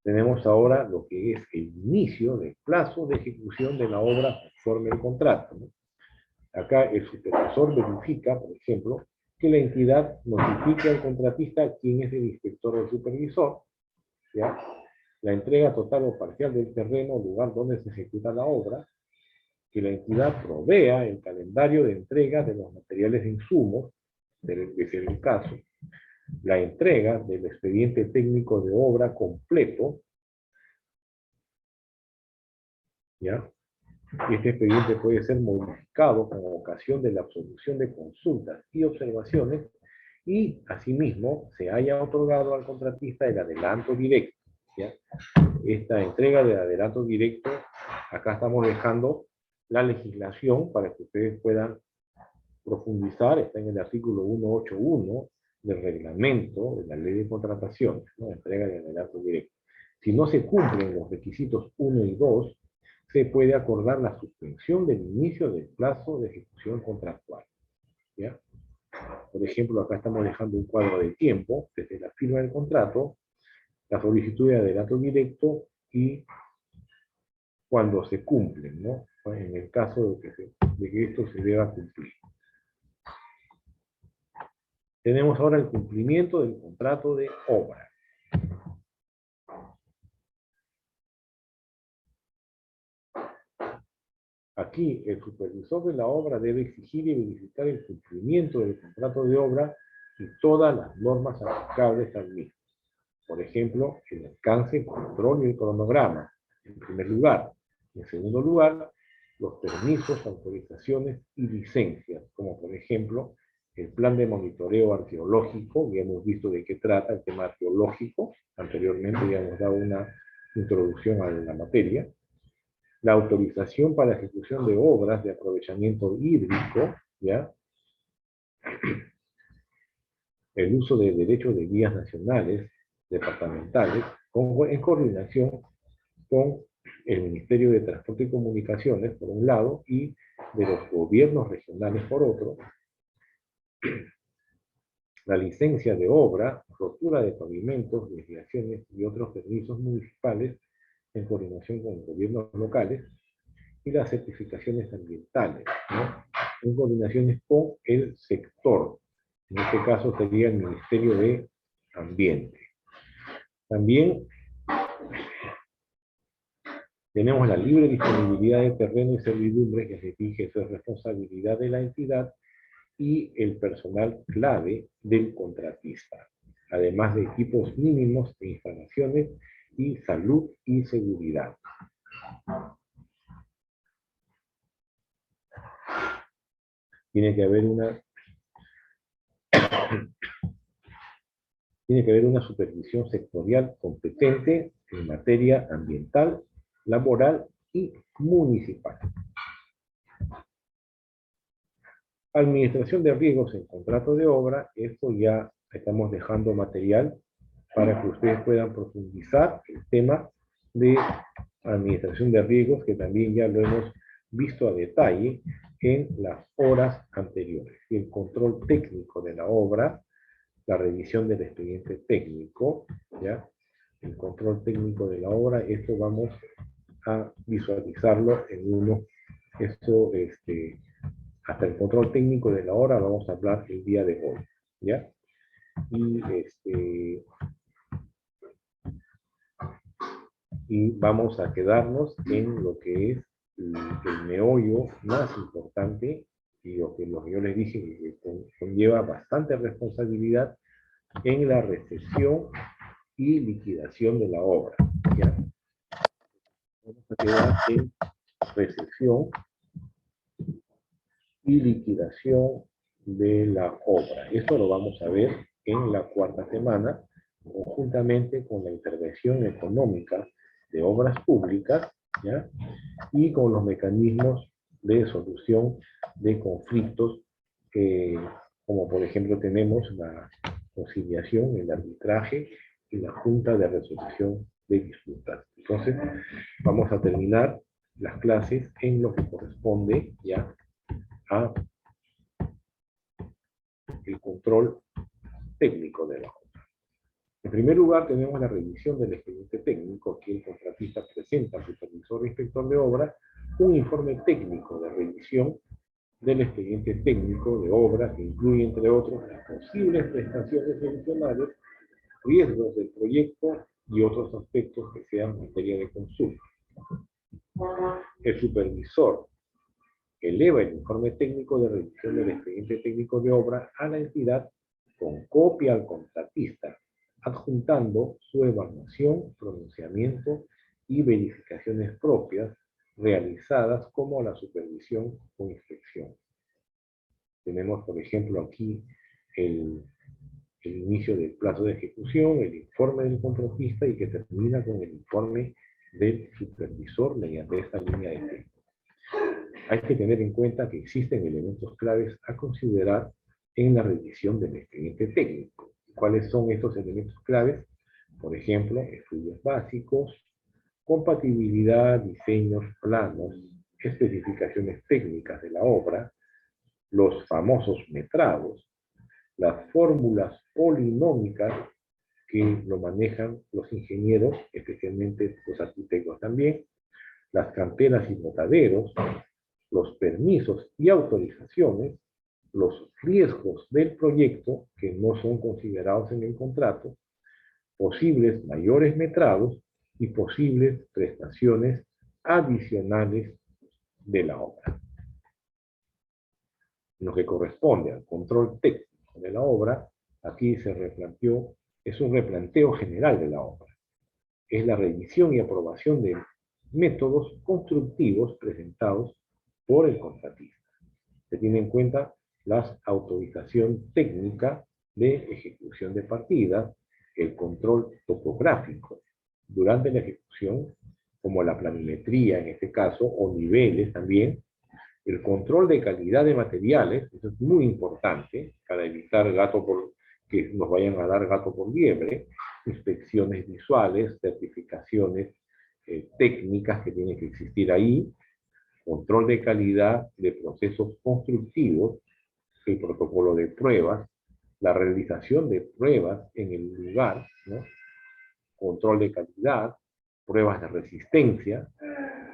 Speaker 2: Tenemos ahora lo que es el inicio del plazo de ejecución de la obra conforme el contrato, ¿no? Acá el supervisor verifica, por ejemplo, que la entidad notifique al contratista quién es el inspector o supervisor, ¿ya? La entrega total o parcial del terreno o lugar donde se ejecuta la obra, que la entidad provea el calendario de entrega de los materiales de insumos, de ser el caso, la entrega del expediente técnico de obra completo, ¿ya? Y este expediente puede ser modificado con ocasión de la absolución de consultas y observaciones, y asimismo se haya otorgado al contratista el adelanto directo, ¿ya? Esta entrega de adelanto directo, acá estamos dejando la legislación para que ustedes puedan profundizar, está en el artículo 181 del reglamento de la ley de contrataciones, ¿no? Entrega de adelanto directo. Si no se cumplen los requisitos 1 y 2, se puede acordar la suspensión del inicio del plazo de ejecución contractual, ¿ya? Por ejemplo, acá estamos dejando un cuadro de tiempo, desde la firma del contrato, la solicitud de adelanto directo y cuando se cumplen, ¿no? En el caso de que esto se deba cumplir. Tenemos ahora el cumplimiento del contrato de obra. Aquí, el supervisor de la obra debe exigir y verificar el cumplimiento del contrato de obra y todas las normas aplicables al mismo. Por ejemplo, el alcance, el control y el cronograma, en primer lugar. En segundo lugar, los permisos, autorizaciones y licencias, como por ejemplo, el plan de monitoreo arqueológico, ya hemos visto de qué trata el tema arqueológico, anteriormente ya hemos dado una introducción a la materia. La autorización para ejecución de obras de aprovechamiento hídrico, ¿ya? El uso de derechos de vías nacionales, departamentales, en coordinación con el Ministerio de Transporte y Comunicaciones, por un lado, y de los gobiernos regionales, por otro. La licencia de obra, rotura de pavimentos, desviaciones y otros permisos municipales en coordinación con gobiernos locales, y las certificaciones ambientales, ¿no? En coordinaciones con el sector. En este caso sería el Ministerio de Ambiente. También tenemos la libre disponibilidad de terreno y servidumbre, que se fije, eso es responsabilidad de la entidad, y el personal clave del contratista, además de equipos mínimos de instalaciones y salud y seguridad. Tiene que haber una supervisión sectorial competente en materia ambiental, laboral y municipal. Administración de riesgos en contrato de obra, esto ya estamos dejando material para que ustedes puedan profundizar el tema de administración de riesgos, que también ya lo hemos visto a detalle en las horas anteriores. El control técnico de la obra, la revisión del expediente técnico, ¿ya? El control técnico de la obra, esto vamos a visualizarlo en uno, esto, hasta el control técnico de la obra vamos a hablar el día de hoy, ¿ya? Y vamos a quedarnos en lo que es el meollo más importante, y lo que yo les dije que conlleva bastante responsabilidad en la recepción y liquidación de la obra, ¿ya? Vamos a quedar en recepción y liquidación de la obra. Esto lo vamos a ver en la cuarta semana, conjuntamente con la intervención económica de obras públicas, ¿ya? Y con los mecanismos de solución de conflictos, como por ejemplo tenemos la conciliación, el arbitraje y la junta de resolución de disputas. Entonces, vamos a terminar las clases en lo que corresponde ya a el control técnico de la obra. En primer lugar, tenemos la revisión del expediente técnico. Aquí el contratista presenta al supervisor o inspector de obra un informe técnico de revisión del expediente técnico de obra, que incluye, entre otros, las posibles prestaciones adicionales, riesgos del proyecto y otros aspectos que sean materia de consulta. El supervisor eleva el informe técnico de revisión del expediente técnico de obra a la entidad con copia al contratista, adjuntando su evaluación, pronunciamiento y verificaciones propias realizadas como la supervisión o inspección. Tenemos, por ejemplo, aquí el inicio del plazo de ejecución, el informe del contratista y que termina con el informe del supervisor mediante esta línea de tiempo. Hay que tener en cuenta que existen elementos claves a considerar en la revisión del expediente técnico. ¿Cuáles son estos elementos claves? Por ejemplo, estudios básicos, compatibilidad, diseños, planos, especificaciones técnicas de la obra, los famosos metrados, las fórmulas polinómicas que lo manejan los ingenieros, especialmente los arquitectos también, las canteras y botaderos, los permisos y autorizaciones, los riesgos del proyecto que no son considerados en el contrato, posibles mayores metrados y posibles prestaciones adicionales de la obra. En lo que corresponde al control técnico de la obra, aquí se replanteó, es un replanteo general de la obra. Es la revisión y aprobación de métodos constructivos presentados por el contratista. Se tiene en cuenta la autorización técnica de ejecución de partidas, el control topográfico durante la ejecución, como la planimetría en este caso, o niveles también, el control de calidad de materiales, eso es muy importante para evitar que nos vayan a dar gato por liebre, inspecciones visuales, certificaciones técnicas que tienen que existir ahí, control de calidad de procesos constructivos, el protocolo de pruebas, la realización de pruebas en el lugar, ¿no? Control de calidad, pruebas de resistencia,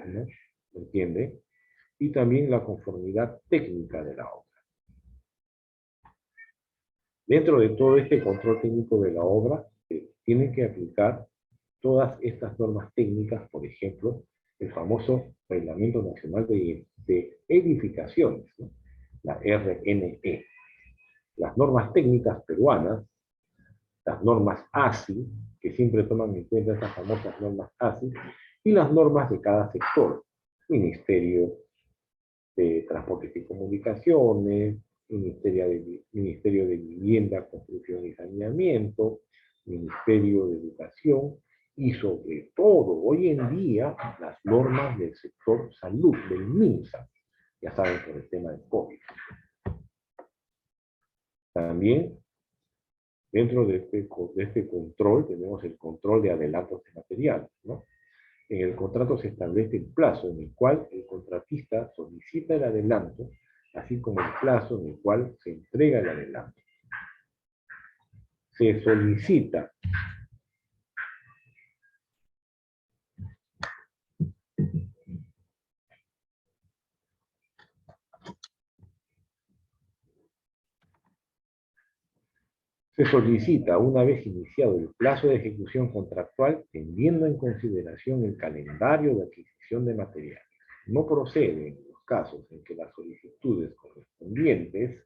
Speaker 2: ¿no? ¿Me entiende? Y también la conformidad técnica de la obra. Dentro de todo este control técnico de la obra, tienen que aplicar todas estas normas técnicas, por ejemplo, el famoso Reglamento Nacional de Edificaciones, ¿no? La RNE, las normas técnicas peruanas, las normas ASI, que siempre toman en cuenta estas famosas normas ASI, y las normas de cada sector, Ministerio de Transportes y Comunicaciones, Ministerio de Vivienda, Construcción y Saneamiento, Ministerio de Educación, y sobre todo, hoy en día, las normas del sector salud, del MINSA, ya saben, por el tema del COVID. También, dentro de este control, tenemos el control de adelantos de materiales, ¿no? En el contrato se establece el plazo en el cual el contratista solicita el adelanto, así como el plazo en el cual se entrega el adelanto. Se solicita una vez iniciado el plazo de ejecución contractual, teniendo en consideración el calendario de adquisición de materiales. No procede en los casos en que las solicitudes correspondientes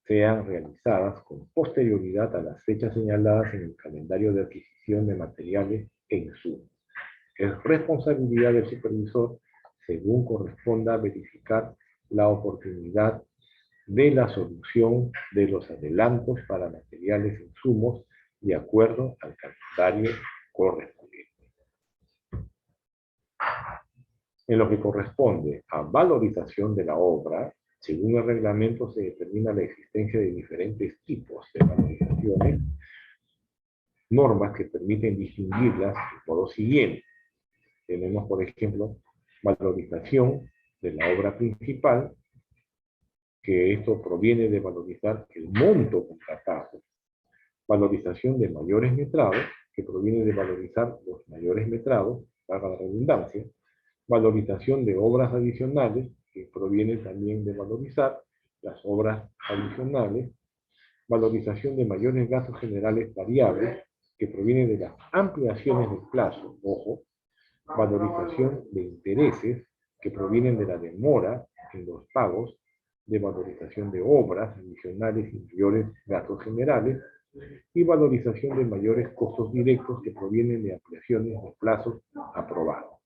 Speaker 2: sean realizadas con posterioridad a las fechas señaladas en el calendario de adquisición de materiales e insumos. Es responsabilidad del supervisor, según corresponda, verificar la oportunidad de la solución de los adelantos para materiales e insumos de acuerdo al calendario correspondiente. En lo que corresponde a valorización de la obra, según el reglamento se determina la existencia de diferentes tipos de valorizaciones, normas que permiten distinguirlas por lo siguiente. Tenemos, por ejemplo, valorización de la obra principal, que esto proviene de valorizar el monto contratado. Valorización de mayores metrados, que proviene de valorizar los mayores metrados, para la redundancia. Valorización de obras adicionales, que proviene también de valorizar las obras adicionales. Valorización de mayores gastos generales variables, que proviene de las ampliaciones del plazo, ojo. Valorización de intereses, que provienen de la demora en los pagos, de valorización de obras adicionales inferiores gastos generales, y valorización de mayores costos directos que provienen de ampliaciones de plazos aprobados.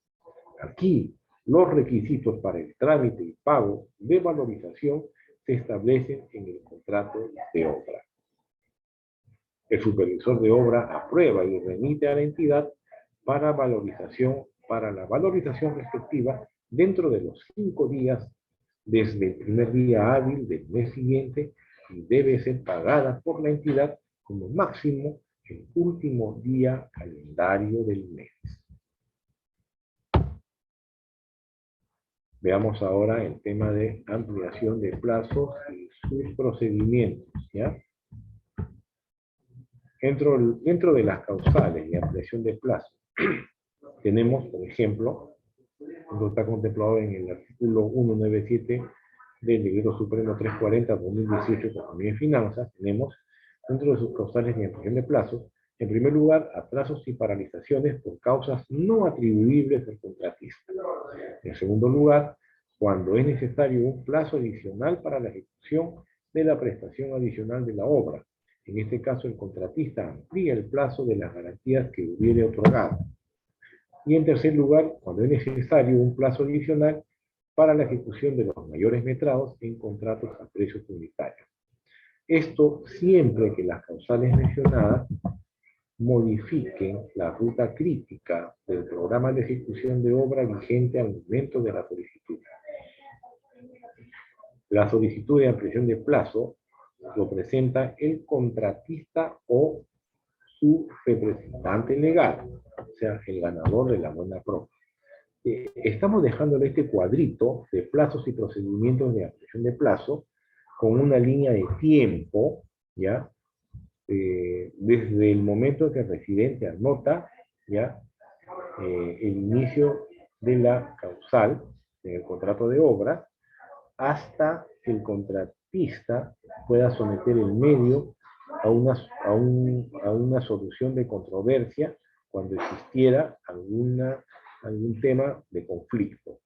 Speaker 2: Aquí, los requisitos para el trámite y pago de valorización se establecen en el contrato de obra. El supervisor de obra aprueba y remite a la entidad para la valorización respectiva dentro de los 5 días desde el primer día hábil del mes siguiente y debe ser pagada por la entidad como máximo el último día calendario del mes. Veamos ahora el tema de ampliación de plazos y sus procedimientos, ¿ya? Dentro de las causales de ampliación de plazo, tenemos, por ejemplo, esto está contemplado en el artículo 197 del Decreto Supremo 340/2018 de Economía y Finanzas, tenemos, dentro de sus causales de ampliación de plazo, en primer lugar, atrasos y paralizaciones por causas no atribuibles al contratista. En segundo lugar, cuando es necesario un plazo adicional para la ejecución de la prestación adicional de la obra. En este caso, el contratista amplía el plazo de las garantías que hubiere otorgado. Y en tercer lugar, cuando es necesario un plazo adicional para la ejecución de los mayores metrados en contratos a precios unitarios. Esto siempre que las causales mencionadas modifiquen la ruta crítica del programa de ejecución de obra vigente al momento de la solicitud. La solicitud de ampliación de plazo lo presenta el contratista o su representante legal, o sea, el ganador de la buena propia. Estamos dejándole este cuadrito de plazos y procedimientos de ampliación de plazo con una línea de tiempo, ¿ya? Desde el momento que el residente anota, ¿ya? El inicio de la causal en el contrato de obra, hasta que el contratista pueda someter el medio a una solución de controversia cuando existiera algún tema de conflicto.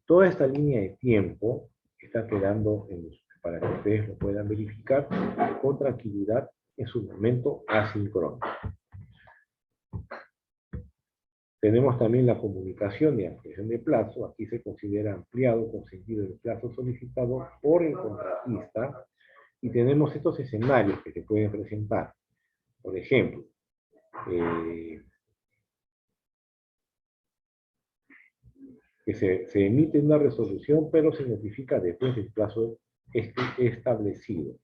Speaker 2: Toda esta línea de tiempo está quedando para que ustedes lo puedan verificar con tranquilidad en su momento asíncrono. Tenemos también la comunicación de ampliación de plazo. Aquí se considera ampliado con sentido del plazo solicitado por el contratista. Y tenemos estos escenarios que se pueden presentar. Por ejemplo, que se emite una resolución, pero se notifica después del plazo establecido.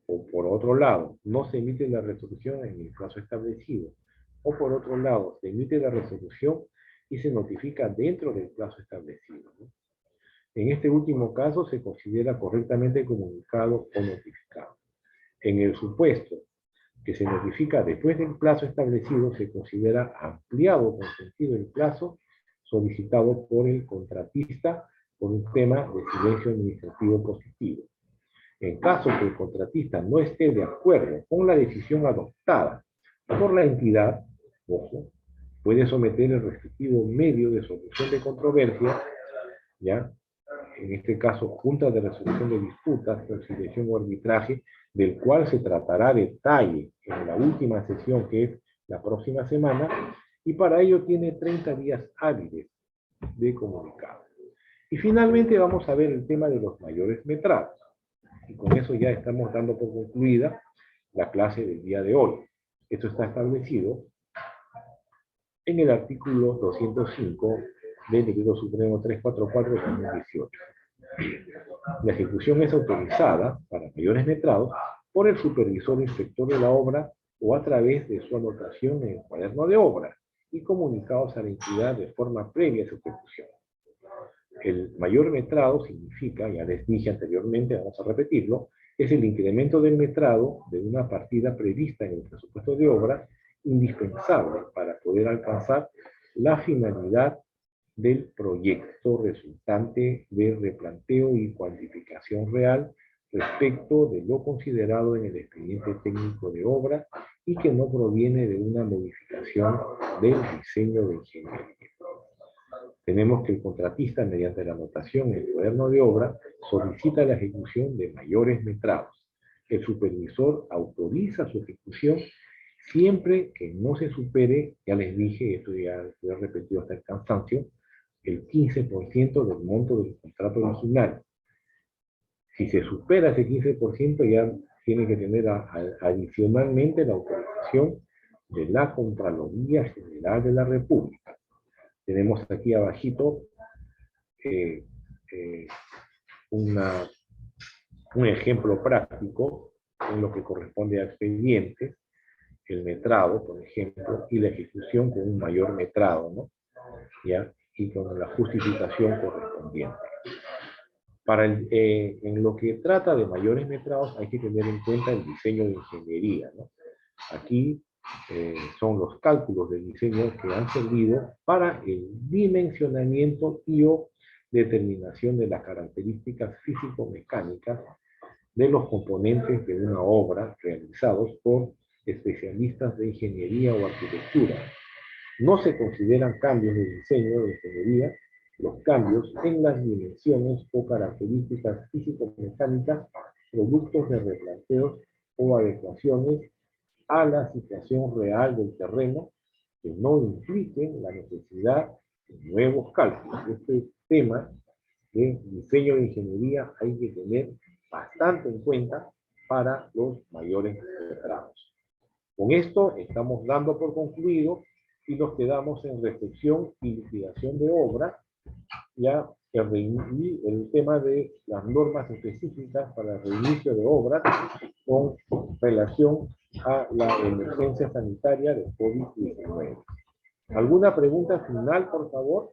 Speaker 2: O por otro lado, no se emite la resolución en el plazo establecido. O por otro lado, se emite la resolución y se notifica dentro del plazo establecido, ¿no? En este último caso se considera correctamente comunicado o notificado. En el supuesto que se notifica después del plazo establecido, se considera ampliado con sentido el plazo solicitado por el contratista por un tema de silencio administrativo positivo. En caso que el contratista no esté de acuerdo con la decisión adoptada por la entidad, ojo, puede someter el respectivo medio de solución de controversia, ¿ya? En este caso, Junta de Resolución de Disputas, Conciliación o Arbitraje, del cual se tratará detalle en la última sesión, que es la próxima semana, y para ello tiene 30 días hábiles de comunicado. Y finalmente vamos a ver el tema de los mayores metrados. Y con eso ya estamos dando por concluida la clase del día de hoy. Esto está establecido en el artículo 205 del Decreto Supremo 344 de 2018. La ejecución es autorizada para mayores metrados por el supervisor o inspector de la obra o a través de su anotación en el cuaderno de obra y comunicados a la entidad de forma previa a su ejecución. El mayor metrado significa, ya les dije anteriormente, vamos a repetirlo, es el incremento del metrado de una partida prevista en el presupuesto de obra indispensable para poder alcanzar la finalidad del proyecto resultante de replanteo y cuantificación real respecto de lo considerado en el expediente técnico de obra y que no proviene de una modificación del diseño de ingeniería. Tenemos que el contratista, mediante la anotación en el cuaderno de obra, solicita la ejecución de mayores metrados. El supervisor autoriza su ejecución siempre que no se supere, ya les dije, esto ya lo he repetido hasta el cansancio, el 15% del monto del contrato original. Si se supera ese 15%, ya tiene que tener adicionalmente la autorización de la Contraloría General de la República. Tenemos aquí abajito un ejemplo práctico en lo que corresponde a expedientes, el metrado, por ejemplo, y la ejecución con un mayor metrado, ¿no? ¿Ya? Y con la justificación correspondiente. En lo que trata de mayores metrados hay que tener en cuenta el diseño de ingeniería, ¿no? Aquí son los cálculos de diseño que han servido para el dimensionamiento y o determinación de las características físico-mecánicas de los componentes de una obra realizados por especialistas de ingeniería o arquitectura. No se consideran cambios de diseño de ingeniería
Speaker 4: los cambios en las dimensiones o características físico-mecánicas, productos de replanteos o adecuaciones a la situación real del terreno que no impliquen la necesidad de nuevos cálculos. Este tema de diseño de ingeniería hay que tener bastante en cuenta para los mayores grados. Con esto estamos dando por concluido y nos quedamos en reflexión y liquidación de obra, ya el tema de las normas específicas para el reinicio de obras con relación a la emergencia sanitaria de COVID-19. ¿Alguna pregunta final, por favor?